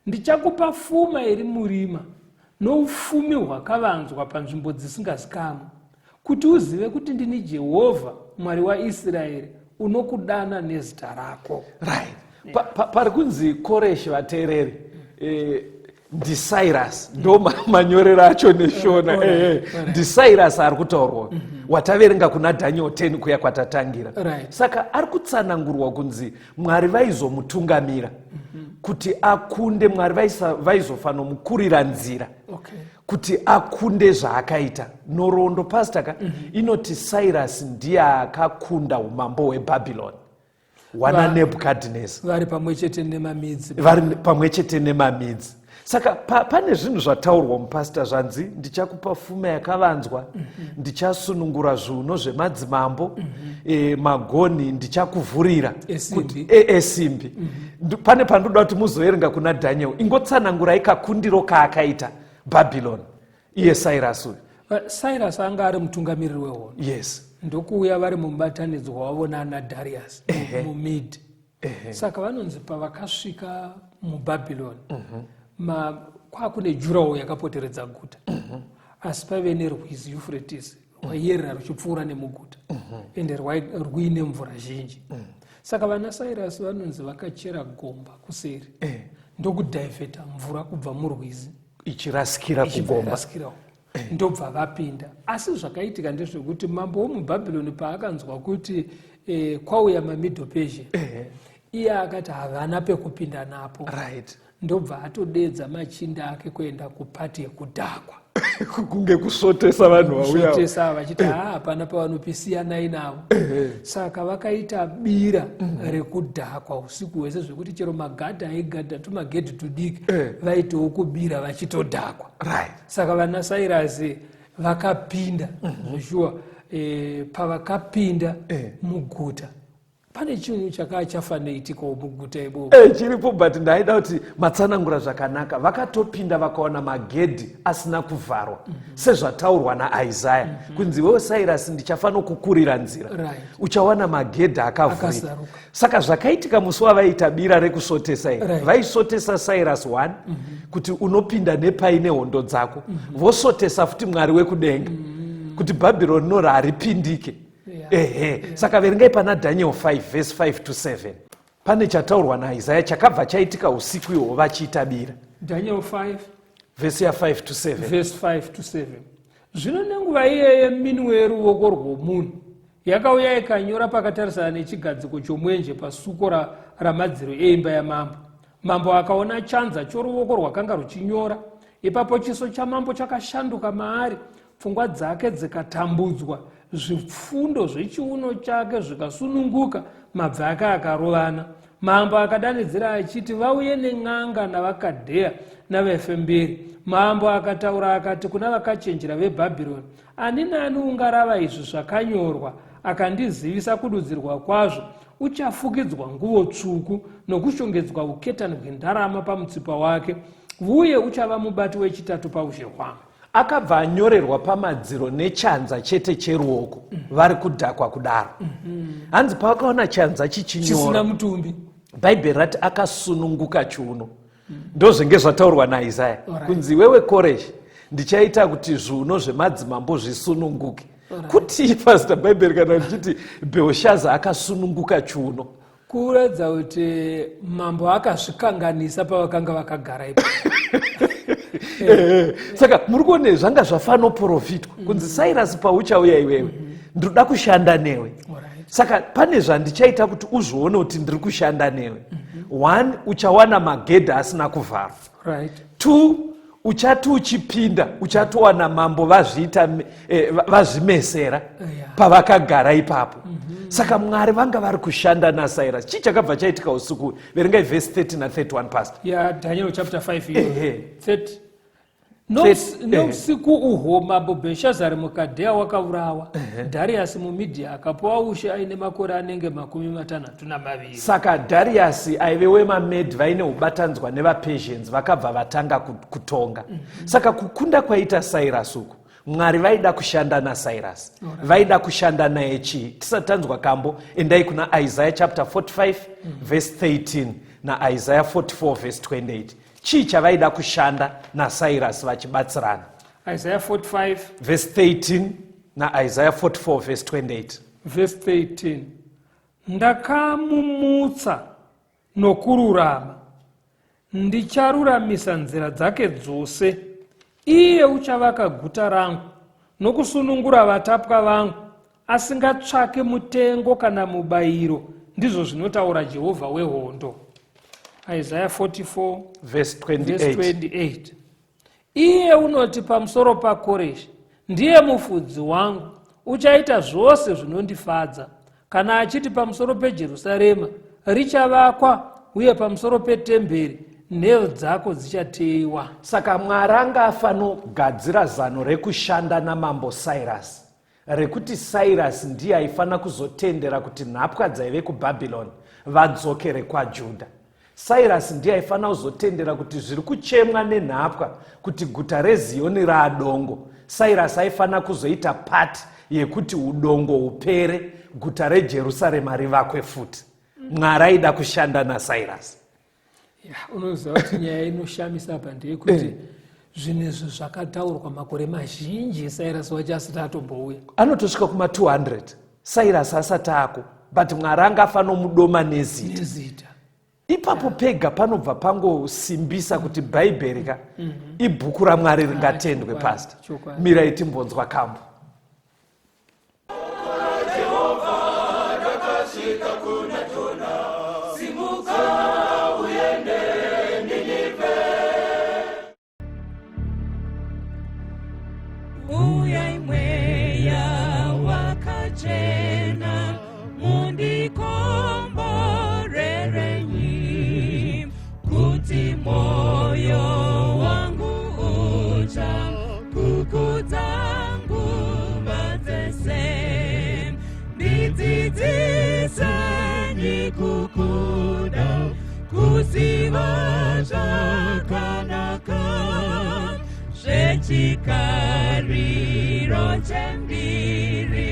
Ndichakupa pfuma iri murima, noufumi hwakavanzwa panzvimbo dzisingazikamwe, kuti uzive kuti ndini Jehovha, Mwari waIsraeri, unokudana nezita rako. Right. Pari kunzi Koreshi vateereri, ndiCyrus ndo manyorero acho neshona. ndiCyrus ari kutaurwa wataverenga kuna Daniel 10 kuya kwatatangira. Saka ari kutsanangurwa kunzi Mwari vaizomutungamira kuti akunde. Mwari vaizofana mukurira nzira kuti akunde zvaakaita norondo. Pastaka inoti Cyrus ndiye akakunda umambo hweBhabhironi wana Nebhukadhineza, vari pamwe chete nemamidzi. Saka pane zvinhu zvataurwa mupasta zvanzi ndichakupa pfuma yakavanzwa, ndichasunungura zviuno zvemadzimambo, magoni ndichakuvhurira esimbi. Pane pandoda kuti muzoerenga kuna Daniel, ingotsanangurai kakundiro kaakaita Bhabhironi iye Cyrus uyu. Cyrus anga ari mutungamiriri wehondo. Yes. Ndokuuya vari mubatanidzwa wavo nana Darius mumid. Saka vanonzi pavakasvika muBhabhironi, kwakune jurawo yakapoteredza guta, asi paive nerwizi Euphrates rwaiyerera ruchipfuura nemuguta, ende rwuine mvura zhinji. Saka vana Cyrus vanonzi vakachera gomba kuseri, ndokudhaivheta mvura kubva murwizi ichirasikira kugomba, ndobva vapinda. Asi zvakaitika ndezvekuti mambo womuBhabhironi paakanzwa kuti kwauya maMiddle Persia, iye akati havana pekupinda napo. Ndobva atodedza machinda ake kuenda kupati yekudhakwa. Kunge kusotesa vanhu vauya. Kusotesa vachiti hapana pavanopisiyanai navo. Saka vakaita bira rekudhakwa usiku hwese zvekuti chero magadha aigadha tumagedhi tudiki vaitawo kubira vachitodhakwa. Saka vana Cyrus vakapinda zvoshuwa. Pavakapinda muguta, pane chinhu chakanga chafaneitika muguta ibomo. Chiripo, but ndaida kuti matsanangura zvakanaka. Vakatopinda vakaona magedhi asina kuvharwa, sezvataurwa naIsaiah kunzi wewe Cyrus ndichafano kukurira nzira, uchawana magedhi akavhurika. Saka zvakaitika musi wavaita bira rekusotesa iri, vaisotesa Cyrus 1 kuti unopinda nepaine hondo dzako, vosotesa futi Mwari wekudenga kuti Bhabhironi noro haripindike. Saka verengai pana Daniel 5 verse 5 to 7. Pane chataurwa naIsaiah chakabva chaitika usiku ihwo vachiita bira. Daniel 5 verse 5 to 7. Verse 5 to 7. Zvino nenguva iyeye minwe yeruoko rwomunhu yakauya ikanyora pakatarisana nechigadziko chomwenje pasuko ramadziro eimba yamambo. Mambo akaona chanza choruoko rwakanga ruchinyora. Ipapo chiso chamambo chakashanduka maari, pfungwa dzake dzikatambudzwa, zvipfundo zvechiuno chake zvikasununguka, mabvi ake akarovana. Mambo akadanidzira achiti vauye nen'anga navakadheya navefemberi. Mambo akataura akati kuna vakachenjera veBhabhironi, ani nani ungarava izvi zvakanyorwa akandizivisa kududzirwa kwazvo, uchafukidzwa nguo tsvuku nokushongedzwa uketani hwendarama pamutsipa wake, uye uchava mubati wechitatu paushe hwangu. Akabva anyorerwa pamadziro nechanza chete cheruoko, vari kudhakwa kudaro. Hanzi pakaona chanza chichinyora chisina mutumbi, Bhaibheri rati akasununguka chiuno. Ndozvenge zvataurwa naIsaiah kunzi wewe Koreshi ndichaita kuti zviuno zvemadzimambo zvisununguke. kuti Pastor Bible kana ndichiti Belshaza akasununguka chiuno kuredza kuti mambo akazvikanganisa pavakanga vakagara ipo. Saka muri kuona zvanga zvafanoprofitwa kunzi Cyrus pauchauya iwewe ndinoda kushanda newe. Saka pane zvandichaita kuti uzvione kuti ndiri kushanda newe. 1 uchawana magedha asina kuvhara. 2 uchati uchipinda uchatowana mambo vazvimesera pavakagara ipapo. Saka Mwari vanga vari kushanda naCyrus. Chii chakabva chaitika usiku? Verengai verse 30 na 31 Pastor. Daniel chapter 5 30. Nousiku uhwo mambo Bheshazari muKadhea wakaurawa. Darius muMidhia akapuwa ushe aine makore anenge 62. Saka Darius aive wemaMed vaine ubatanzwa nevaPersians vakabva vatanga kutonga. Saka kukunda kwaita Cyrus uku Mwari vaida kushanda naCyrus. Vaida kushanda naye chii? Tisatanzwa kambo endai kuna Isaiah chapter 45 verse 13 na Isaiah 44 verse 28. Chii chavaida kushanda naCyrus vachibatsirana? Isaiah 45 verse 13 na Isaiah 44 verse 28. Verse 13. Ndakamumutsa nokururama, ndicharuramisa nzira dzake dzose. Iye uchavaka guta rangu nokusunungura vatapwa vangu, asingatsvake mutengo kana mubayiro, ndizvo zvinotaura Jehovha wehondo. Isaiah 44 verse 28. Iye unoti pamusoro paKoreshi, ndiye mufudzi wangu, uchaita zvose zvinondifadza. Kana achiti pamusoro peJerusarema, richavakwa, uye pamusoro petemberi, nheyo dzako dzichateyiwa. Saka Mwari anga afanogadzira zano rekushanda namambo Cyrus, rekuti Cyrus ndiye aifana kuzotendera kuti nhapwa dzaive kuBhabhironi vadzokere kwaJudha. Cyrus ndiye aifana kuzotendera kuti zviri kuchemwa nenhapwa kuti guta reZioni raadongo. Cyrus aifana kuzoita pati yekuti udongo upere, guta reJerusarema rivakwe futi. Mwari aida kushanda naCyrus. Unoziva kuti nyaya inoshamisa apa ndeyekuti zvinezvo zvakataurwa makore mazhinji Cyrus wacho asati atombouya. Anotosvika kuma 200 Cyrus asati ako, but Mwari anga afanomudoma nezita. Ipapo pega panobva pangosimbisa kuti Bhaibheri ibhuku raMwari ringatendwe. Pastor, mirai timbonzwa kambo. Chikariro chembiri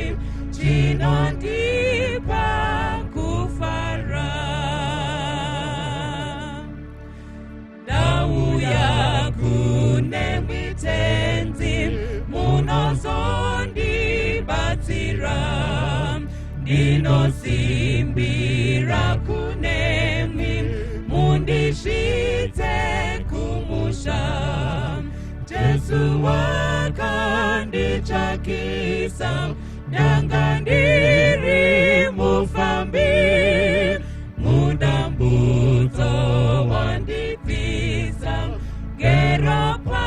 chinondipa kufara. Dauya kune mitenzi munozondibatsira, ndinosimbira kunemi mundisvitse kumusha. Jesu wakanditsvakisa, ndanga ndiri mufambi, mudambudzo wandibvisa, ngeropa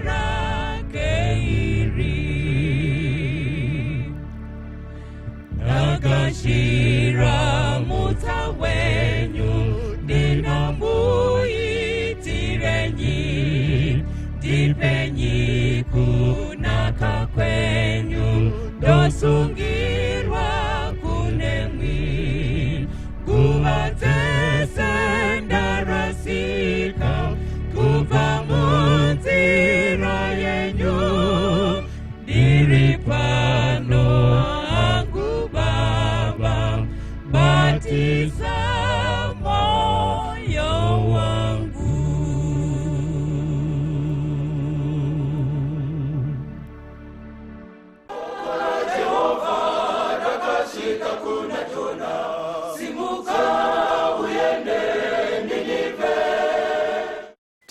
rake iri. Ndakashira mutsa wenyu, ndinomuitirenyi, ndipenyi kunaka kwenyu, ndosungirwa kunemwi. Nguva dzese ndarasika kubva munzira yenyu, ndiri pano hangu Baba,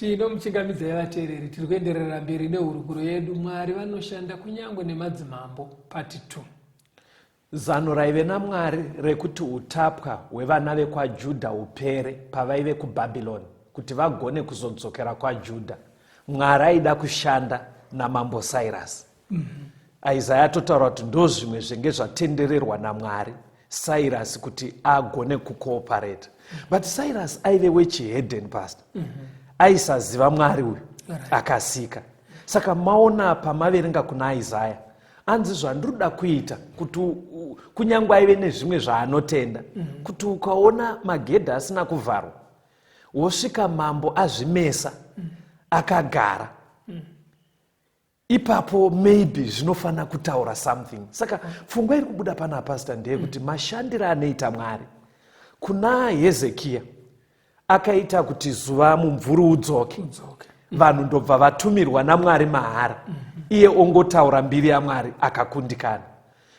Tinomuchingamidzai vateereri, tiri kuenderera mberi nehurukuro yedu Mwari vanoshanda kunyangwe nemadzimambo part 2. Zano raive naMwari rekuti utapwa hwevana vekwaJudha hupere pavaive kuBhabhironi, kuti vagone kuzodzokera kwaJudha. Mwari aida kushanda namambo Cyrus. Isaiah totaura kuti ndo zvimwe zvenge zvatendererwa naMwari Cyrus kuti agone kucooperate. But Cyrus aive wechihedden pastor. Aisaziva Mwari uyu, akasika. Saka maona pamaverenga kuna Isaiah, anzi zvandiroda kuita kuti kunyangwe aive nezvimwe zvaanotenda, kuti ukaona magedha asina kuvharwa, wosvika mambo azvimesa, akagara, ipapo maybe zvinofana kutaura something. Saka pfungwa iri kubuda pana pastor ndeyekuti mashandiro anoita Mwari kuna Hezekia akaita kuti zuva mumvuri udzoke, vanhu ndobva vatumirwa naMwari mahara, iye ongotaura mbiri yaMwari akakundikana.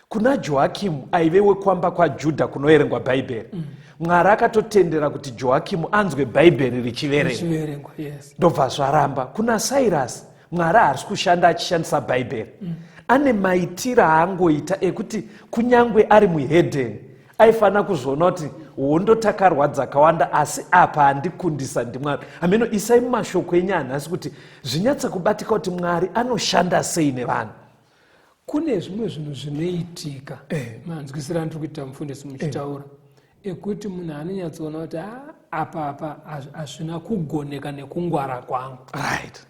Kuna Joakimu aive wekwamba kwaJudha kunoverengwa Bhaibheri, Mwari akatotendera kuti Joakimu anzwe Bhaibheri richiverengwa, ndobva zvaramba. Kuna Cyrus Mwari haasi kushanda achishandisa Bhaibheri, ane maitiro aangoita ekuti kunyangwe ari muhedheni aifana kuzoona kuti hondo takarwadza kawanda, asi apa handikundisa ndiMwari. Ameno isai mumashoko enyu anhasi kuti zvinyatsa kubatika kuti Mwari anoshanda sei nevanhu. Kune zvimwe zvinhu zvinoitika, manzwisira ndiri kuita mufundisi muchitaura, ekuti munhu anonyatsoona kuti apa hazvina kugoneka nekungwara kwangu,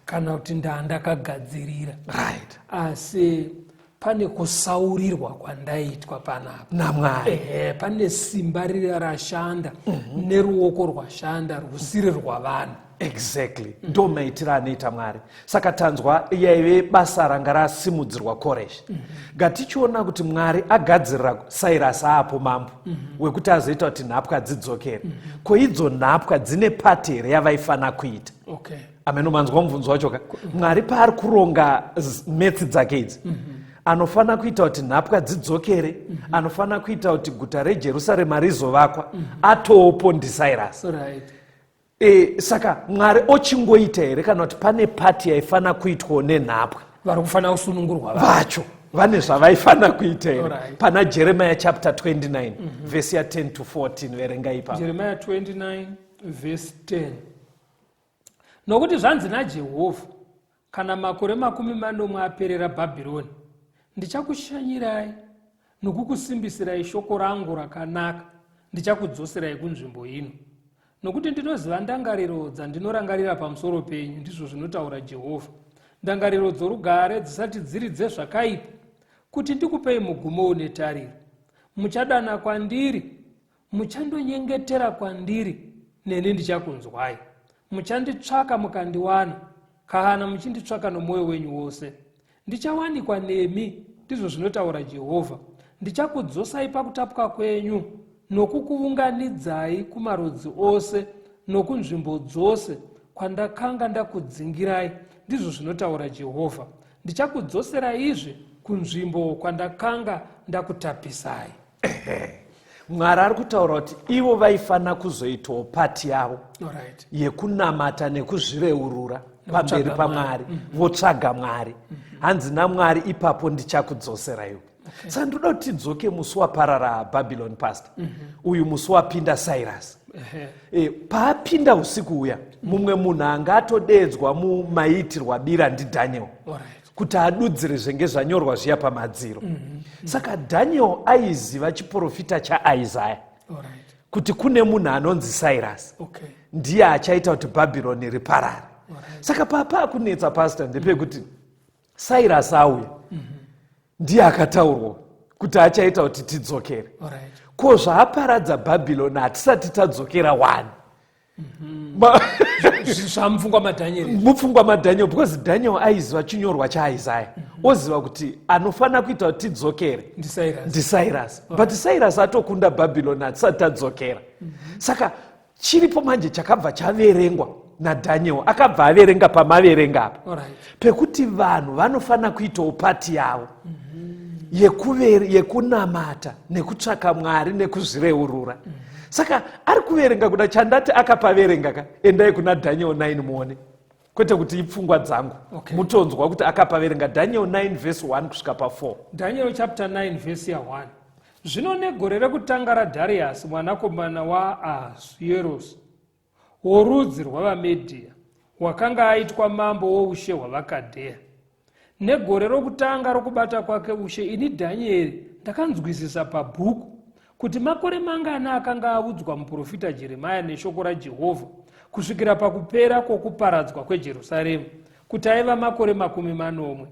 kana kuti ndandakagadzirira, asi pane kusaurirwa kwandaitwa panapa naMwari. Pane simba rashanda neruoko rwashanda rusiri rwavanhu. Exactly. Ndo maitiro anoita Mwari. Saka tanzwa yaive basa ranga rasimudzirwa Koreshi. Ngatichiona kuti Mwari agadzirira Cyrus apo mambo wekuti azoita kuti nhapwa dzidzokere. Ko idzo nhapwa dzine pati here yavaifana kuita. Ameno manzwa mubvunzo wacho. Mwari paari kuronga metsi dzake idzi, anofana kuita kuti nhapwa dzidzokere, anofana kuita kuti guta reJerusarema rizovakwa, atopo ndiCyrus. Saka Mwari ochingoita here kana kuti pane pati yaifana kuitwa nenhapwa vari kufana kusunungurwa vacho vane zvavaifana kuita here? Pana Jeremiah chapter 29 verse ya 10 to 14 verenga ipapo. Jeremiah 29 verse 10. Nokuti zvanzi naJehovha, kana makore 40 aperera Bhabhironi, ndichakushanyirai nokukusimbisirai shoko rangu rakanaka, ndichakudzoserai kunzvimbo ino. Nokuti ndinoziva ndangariro dzandinorangarira pamusoro penyu, ndizvo zvinotaura Jehovha, ndangariro dzorugare dzisati dziri dzezvakaipa, kuti ndikupei mugumo une tariro. Muchadana kwandiri, muchandonyengetera kwandiri, neni ndichakunzwai. Muchanditsvaka mukandiwana, kana muchinditsvaka nomwoyo wenyu wose. Ndichawanikwa nemi, ndizvo zvinotaura Jehovha, ndichakudzosai pakutapwa kwenyu, nokukuunganidzai kumarudzi ose nokunzvimbo dzose kwandakanga ndakudzingirai, ndizvo zvinotaura Jehovha. Ndichakudzoserai izve kunzvimbo kwandakanga ndakutapisai. Mwari ari kutaura kuti ivo vaifana kuzoitawo pati yavo yekunamata nekuzvireurura pamberi paMwari, votsvaga Mwari. Hanzi naMwari, ipapo ndichakudzoseraiwo. Saka ndoda kuti tidzoke musi waparara Bhabhironi pastor. Uyu musi wapinda Cyrus. Paapinda usiku uya, mumwe munhu anga atodedzwa mumaitirwa bira ndiDhaniel, kuti adudzire zvenge zvanyorwa zviya pamadziro. Saka Daniel aiziva chiprofita chaIsaiah kuti kune munhu anonzi Cyrus, ndiye achaita kuti Bhabhironi riparare. Saka papa kunetsa pastor ndepekuti Cyrus auya, ndiye akataurwa kuti achaita kuti tidzokere. Ko zvaaparadza Bhabhironi hatisati tadzokera wani. Zvamupfungwa maDhaniel. Mupfungwa maDhaniel, because Daniel aiziva chinyorwa chaIsaiah, oziva kuti anofana kuita kuti tidzokere ndiCyrus. But Cyrus atokunda Bhabhironi hatisati tadzokera. Saka chiripo manje chakabva chaverengwa naDhaniel, akabva averenga pamaverenga apa, pekuti vanhu vanofana kuitawo pati yavo yekunamata nekutsvaka Mwari nekuzvireurura. Saka ari kuverenga kuda chandati akapaverenga ka, endai kuna Daniel 9 muone. kwete kuti ipfungwa dzangu. Okay. Mutonzwa kuti akapaverenga Daniel 9 verse 1 kusvika pa4. Daniel chapter 9 verse ya 1. Zvino negore rekutanga raDhariasi mwanakomana waAhasuerusi worudzi rwavaMedhia, wakanga aitwa mambo woushe hwavakadheya, negore rokutanga rokubata kwake ushe, ini Dhanieri ndakanzwisisa pabhuku kuti makore mangana akanga audzwa muprofita Jeremia neshoko raJehovha kusvikira pakupera kwokuparadzwa kweJerusaremu, kuti aiva makore 40.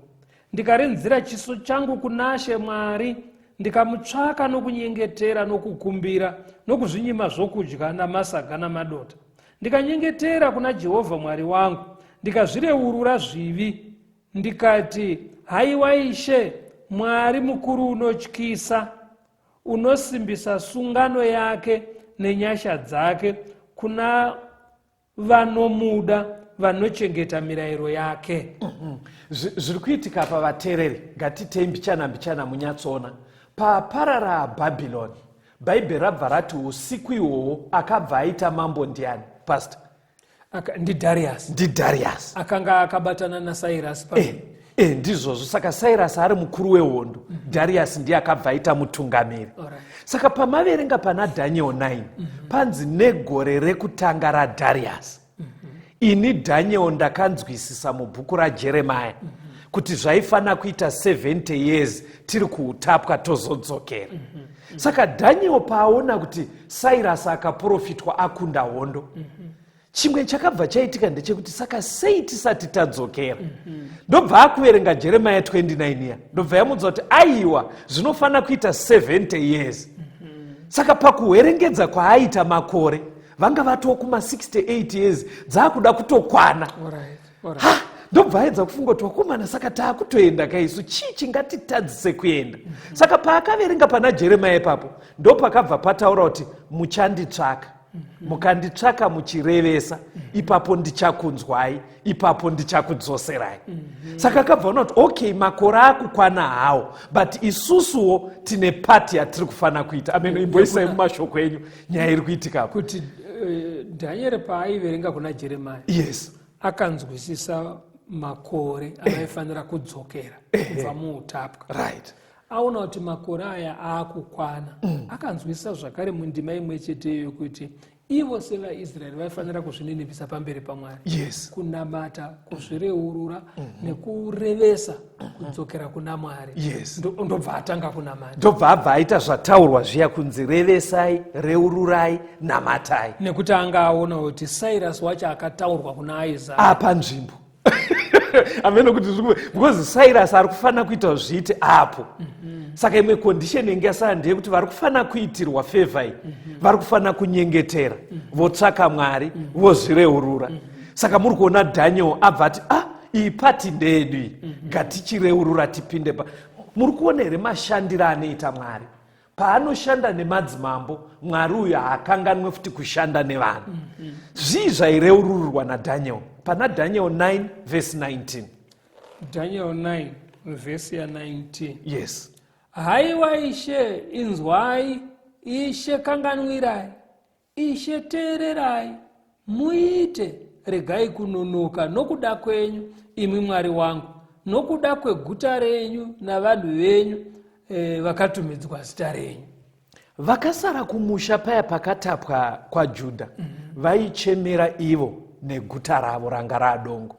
Ndikarenzera chiso changu kuna She Mwari, ndikamutsvaka nokunyengetera nokukumbira nokuzvinyima zvokudya namasaga namadota. Ndikanyengetera kuna Jehovha Mwari wangu, ndikazvireurura zvivi, ndikati, haiwa Ishe, Mwari mukuru unotyisa, unosimbisa sungano yake nenyasha dzake kuna vanomuda, vanochengeta mirayiro yake. Zviri kuitika pavateereri, ngatitei mbichana munyatsoona. Paparara Bhabhironi, Bhaibheri rabva rati usiku ihwohwo akabva aita mambo ndiani, pastor? Ndidhariasi. Akanga akabatana naSairasi ndizvozvo. Saka Sairasi ari mukuru wehondo, Dhariasi ndiye akabva aita mutungamiri. Saka pamaverenga pana Daniel 9 panzi negore rekutanga raDhariasi, ini Daniel ndakanzwisisa mubhuku raJeremia kuti zvaifana kuita 70 years tiri kuutapwa tozodzokera. Saka Daniel paaona kuti Sairasi akaprofitwa akunda hondo, chimwe chakabva chaitika ndechekuti saka sei tisati tadzokera. Ndobva akuverenga Jeremia 29 ya, ndobva yamudza kuti aiwa zvinofana kuita 70 years. Saka pakuherengedza kwaaita makore, vanga vatokuma 68 years dzaakuda kutokwana. Ndobva aedza kufunga kuti wakomana, saka taakutoenda kaisu, chii chingatitadzise kuenda? Saka paakaverenga pana Jeremia ipapo, ndopakabva pataura kuti muchanditsvaka, mukanditsvaka muchirevesa, ipapo ndichakunzwai, ipapo ndichakudzoserai. Saka akabva kuti okay, makore akukwana hawo, but isusuwo tine pati yatiri kufana kuita. Ameno, imboisai mumashoko enyu nyaya iri kuitika kuti Daniel paaiverenga kuna Jeremia, yes, akanzwisisa makore anaifanira kudzokera kubva muutapwa. Right. Aona kuti makore aya aakukwana. Akanzwisisa zvakare mundima imwe cheteyo kuti ivo sevaIsraeri vaifanira kuzvininipisa pamberi paMwari. Yes. Kunamata, kuzvireurura nekurevesa kudzokera kuna Mwari. Yes. Ndobva atanga kunamata. Ndobva abva aita zvataurwa zviya kunzi revesai, reururai, namatai. Nekuti anga aona kuti Sairasi wacho akataurwa kuna Isaiah apa nzvimbo. Ameno kuti because Sairasi ari kufana kuita zviite apo. Saka imwe condition inge yasara ndeye kuti vari kufana kuitirwa favor iyi, vari kufana kunyengetera, votsvaka Mwari, vozvireurura. Saka muri kuona Daniel abva ati iyi pati ndeyedu iyi, ngatichireurura tipinde pa. Muri kuona here mashandiro anoita Mwari? Paanoshanda nemadzimambo, Mwari uyu haakanganwe futi kushanda nevanhu. Zvii zvaireururwa naDaniel pana Daniel 9 verse 19. Daniel 9 verse ya 19. Yes. Haiwa Ishe, inzwai, Ishe kanganwirai, Ishe teererai, muite, regai kunonoka nokuda kwenyu, imi Mwari wangu, nokuda kweguta renyu navanhu venyu vakatumidzwa zita renyu. Vakasara kumusha paya pakatapwa kwaJudha, vaichemera ivo neguta ravo ranga radongo.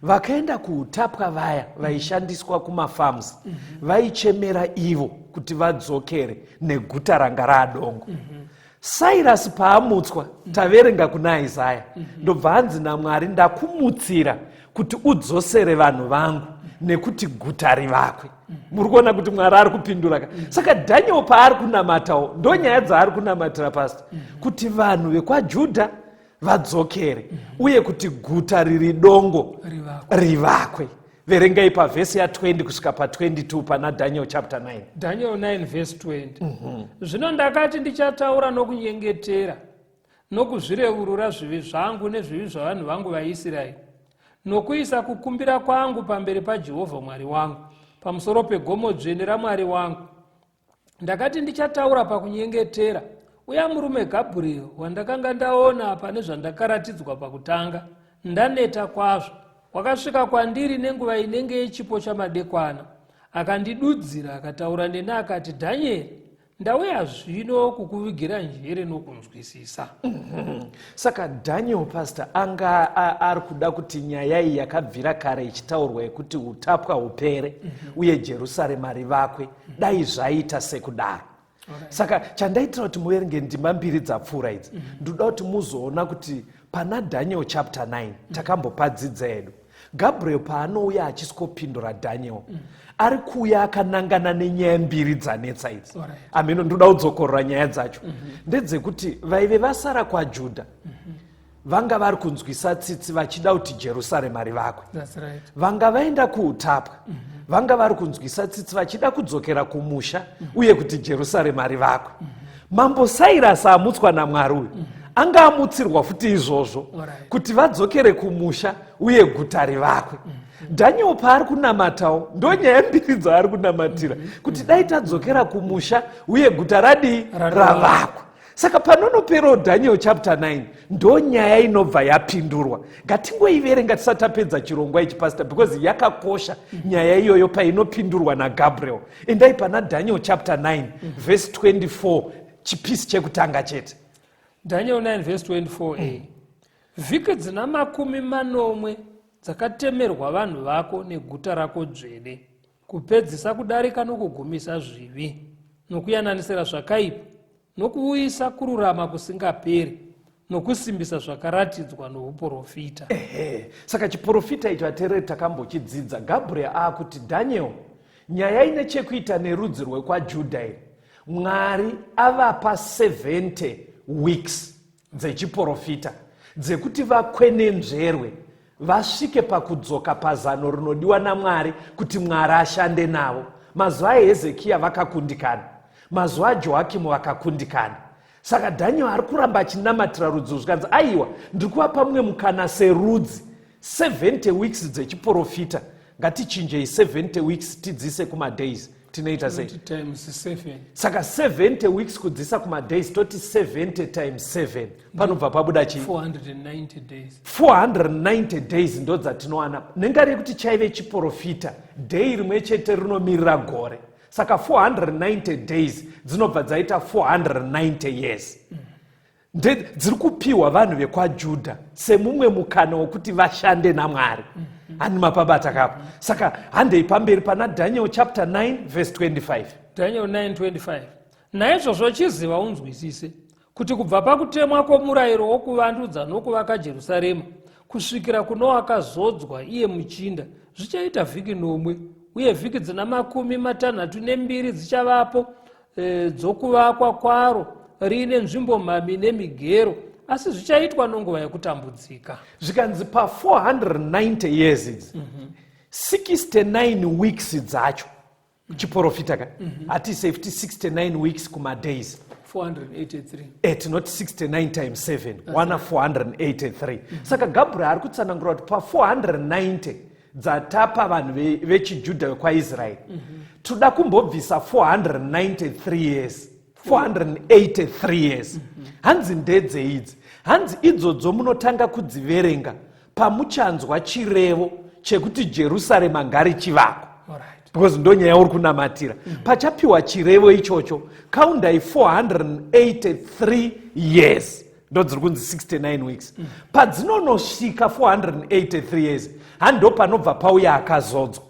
Vakaenda kuutapwa vaya vaishandiswa kumafarms, vaichemera ivo kuti vadzokere neguta ranga radongo. Sairasi paamutswa, taverenga kuna Isaiah, ndobva anzi naMwari, ndakumutsira kuti udzosere vanhu vangu nekuti guta rivakwe. Muri kuona kuti Mwari ari kupindura. Saka Daniel paari kunamatawo, ndonyaya dzaari kunamatira pastor, kuti vanhu vekwaJudha vadzokere uye kuti guta riri dongo rivakwe. Verengai pavhesi ya 20 kusvika pa22 pana Daniel chapter 9. Daniel 9 verse 20. Zvino ndakati ndichataura nokunyengetera, nokuzvireurura zvivi zvangu nezvivi zvavanhu vangu vaIsraeri, nokuisa kukumbira kwangu pamberi paJehovha Mwari wangu, pamusoro pegomo dzvene raMwari wangu. Ndakati ndichataura pakunyengetera, uya murume Gabhurieri wandakanga ndaona pane zvandakaratidzwa pakutanga, ndaneta kwazvo. Wakasvika kwandiri nenguva inenge yechipo chamadekwana, akandidudzira akataura neni akati, Dhanieri, ndauya zvino kukuvigira njere nokunzwisisa. Saka Daniel pastor anga ari kuda kuti nyaya iyi yakabvira kare ichitaurwa yekuti utapwa hupere uye Jerusarema rivakwe dai zvaita sekudaro. Saka chandaitira kuti muverenge ndima mbiri dzapfuura idzi, ndoda kuti muzoona kuti pana Daniel chapter 9 takambopa dzidza yedu, Gabriel paanouya achisvikopindura Daniel ari kuuya akanangana nenyaya mbiri dzanetsa idzi. Ameno ndoda kudzokorora nyaya dzacho ndedzekuti vaive vasara kwaJudha vanga vari kunzwisa tsitsi vachida kuti Jerusarema rivakwe. Vanga vaenda kuutapwa vanga vari kunzwisa tsitsi vachida kudzokera kumusha uye kuti Jerusarema rivakwe. Mambo Cyrus amutswa naMwari uyu anga amutsirwa futi izvozvo kuti vadzokere kumusha uye guta rivakwe. Daniel paari kunamatawo ndonyaya mbiri dzaari kunamatira kuti dai tadzokera kumusha uye guta ravakwa. Saka panonopero Daniel chapter 9 ndonyaya inobva yapindurwa. Ngatingoiverenga tisati tapedza chirongwa ichi pastor, because yakakosha nyaya iyoyo painopindurwa naGabriel. Endai pana Daniel chapter 9 verse 24 chipisi chekutanga chete. Daniel 9 verse 24a. Vhiki dzina 40 dzakatemerwa vanhu vako neguta rako dzvene, kupedzisa kudarika nokugumisa zvivi, nokuyananisira zvakaipa, nokuuyisa kururama kusingaperi, nokusimbisa zvakaratidzwa nouprofita. Saka chiprofita icho atereri takambochidzidza. Gabriel akuti Daniel, nyaya ine chekuita nerudzi rwekwaJudha iri, Mwari avapa 70 weeks dzechiprofita dzekuti vakwenenzverwe vasvike pakudzoka pazano rinodiwa naMwari kuti Mwari ashande navo. Mazuva aHezekia vakakundikana, mazuva aJoakimu vakakundikana. Saka Daniel ari kuramba achinamatira rudzi zvikanzi aiwa ndiri kuvapa mumwe mukana serudzi 70 weeks dzechiprofita. Ngatichinjei 70 weeks tidzise kumadays, tinoita sei? Times 7. Saka 70 weeks kudzisa kumadays toti 70 times 7 panobva pabuda chii? 490 days. 490 days ndo dzatinowana. Nengari yekuti chaive chiprofita day rimwe chete rinomirira gore. Saka 490 days dzinobva dzaita 490 years. Dziri kupiwa vanhu vekwaJudha semumwe mukana wokuti vashande naMwari. Ani mapabata kapo. Saka handei pamberi pana Daniel chapter 9 verse 25. Daniel 9:25. Naizvozvo chiziva unzwisise kuti kubva pakutemwa kwomurayiro wokuvandudza nokuvaka Jerusarema kusvikira kuno akazodzwa iye muchinda zvichaita vhiki 9, uye vhiki dzina 62 dzichavapo dzokuvakwa kwaro riine nzvimbo mhami nemigero, asi zvichaitwa nenguva yekutambudzika. Zvikanzi pa 490 years idzi 69 weeks dzacho chiprofita ka ati safety 69 weeks kumadays 483. Tinoti 69 times 7 wana 483. Saka Gabriel ari kutsanangura kuti pa 490 dzatapa vanhu vechiJudha vekwaIsraeri toda kumbobvisa 493 years 483 years. Hanzi ndedze idzi, hanzi idzodzo munotanga kudziverenga pamuchanzwa chirevo chekuti Jerusarema ngarichivakwa. Because ndonyaya uri kunamatira. Pachapiwa chirevo ichocho kaundai 483 years ndodziri kunzi 69 weeks. Padzinonosvika 483 years hando panobva pauya akazodzwa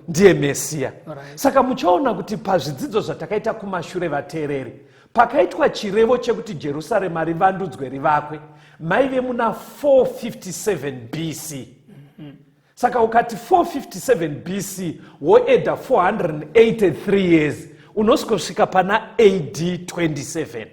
ndiye Mesiya. Saka muchaona kuti pazvidzidzo zvatakaita kumashure vateereri pakaitwa chirevo chekuti Jerusarema rivandudzwe rivakwe maive muna 457 BC. Saka ukati 457 BC woedha 483 years unosvika pana AD 27.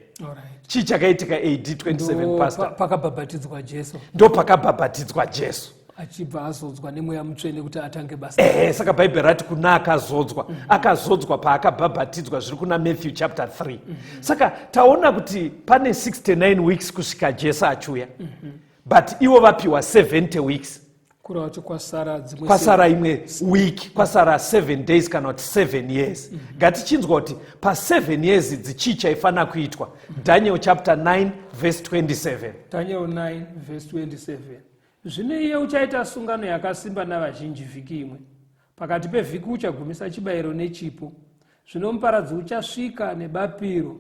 Chii chakaitika AD 27 pastor? Pakabhabhatidzwa Jesu. Ndo pakabhabhatidzwa Jesu. Achibva azodzwa nemweya mutsvene kuti atange basa. Saka Bhaibheri rati kuna akazodzwa. Akazodzwa paakabhabhatidzwa zviri kuna Matthew chapter 3. Saka taona kuti pane 69 weeks kusvika Jesu achuya. But ivo vapiwa 70 weeks. Kwasara imwe week, kwasara 7 days kana kuti 7 years. Ngatichinzwa kuti pa 7 years idzi chii chaifana kuitwa. Daniel chapter 9 verse 27. Daniel 9 verse 27. Zvino iye uchaita sungano yakasimba navazhinji vhiki imwe. Pakati pevhiki uchagumisa chibayiro nechipo. Zvino muparadzi uchasvika nebapiro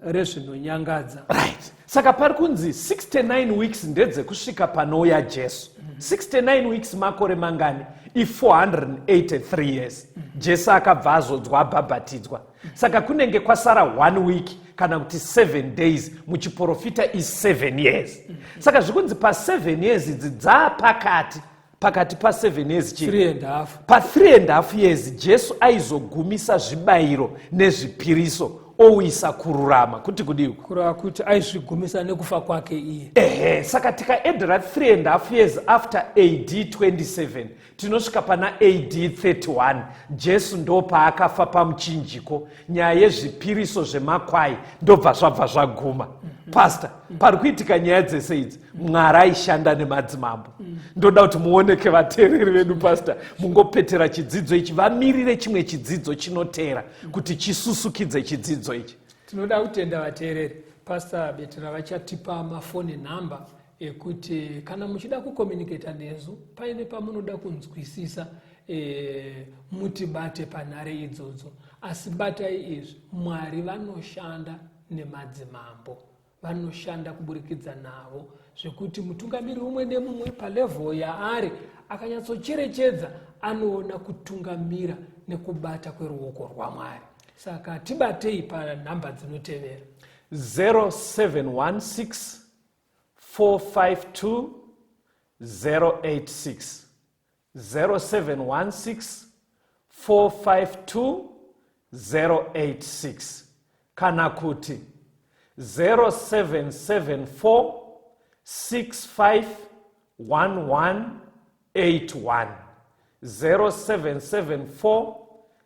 rezvinonyangadza. Right. Saka pari kunzi 69 weeks ndedze kusvika panouya Jesu. 69 weeks makore mangani i483 years. Jesu akabva azodzwa abhabhatidzwa. Saka kunenge kwasara 1 week kana kuti 7 days muchiprofita is 7 years. Saka zvikunzi pa 7 years idzi dzapakati pa 7 years chii 3.5. Pa 3.5 years Jesu aizogumisa zvibayiro nezvipiriso ouyisa kururama kuti kudii kureva kuti aizvigumisa nekufa kwake iye. Saka tikaedhera 3.5 years after AD 27 tinosvika pana AD 31 Jesu ndo paakafa pamuchinjiko. Nyaya yezvipiriso zvemakwai ndobva zvabva zvaguma. Pastor, pari kuitika nyaya dzese idzi Mwari aishanda nemadzimambo. Ndoda kuti muoneke vateereri vedu pastor, mungopetera chidzidzo ichi, vamirire chimwe chidzidzo chinotera kuti chisusukidze chidzidzo ichi. Tinoda kutenda vateereri. Pastor Betera vachatipa mafoni namba ekuti kana muchida kukomuniketa nesu paine pamunoda kunzwisisa mutibate panhare idzodzo. Asi batai izvi, Mwari vanoshanda nemadzimambo, vanoshanda kuburikidza navo, zvekuti mutungamiri umwe nemumwe palevhel yaari akanyatsocherechedza anoona kutungamira nekubata kweruoko rwaMwari. Saka tibatei panhamba dzinotevera 0716 452 086 0716 452 086 kana kuti 0774 651181 0774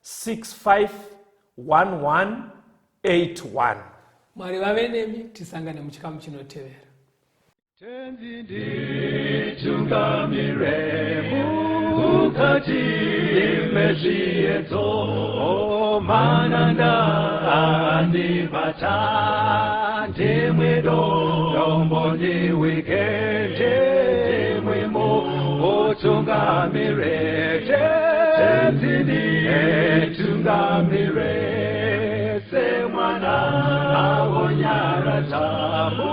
651181. Mwari vave nemi. Tisangane muchikamu chinotevera. Tenzi nditungamire mukati mezviedzo mananda andibata ndimwedo ndiwikende ndimwemo otungamire tenzi nditungamire semwana awonyara tamu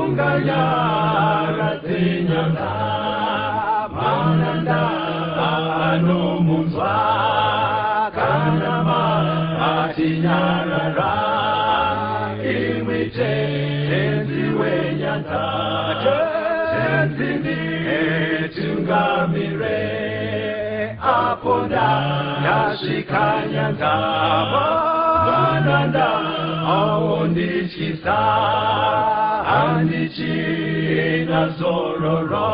Unganyara tinyanga mananda anomunzwa kanama atinyarara imwite tenzi wenyanza tenzi tungamire aponda yasvika nyanza mananda aondichisa Andichina zororo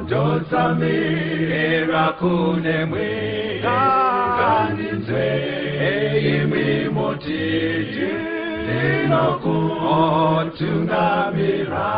Dotsamira kunemwika Kandinzwe imimotiti Dinoku otungamira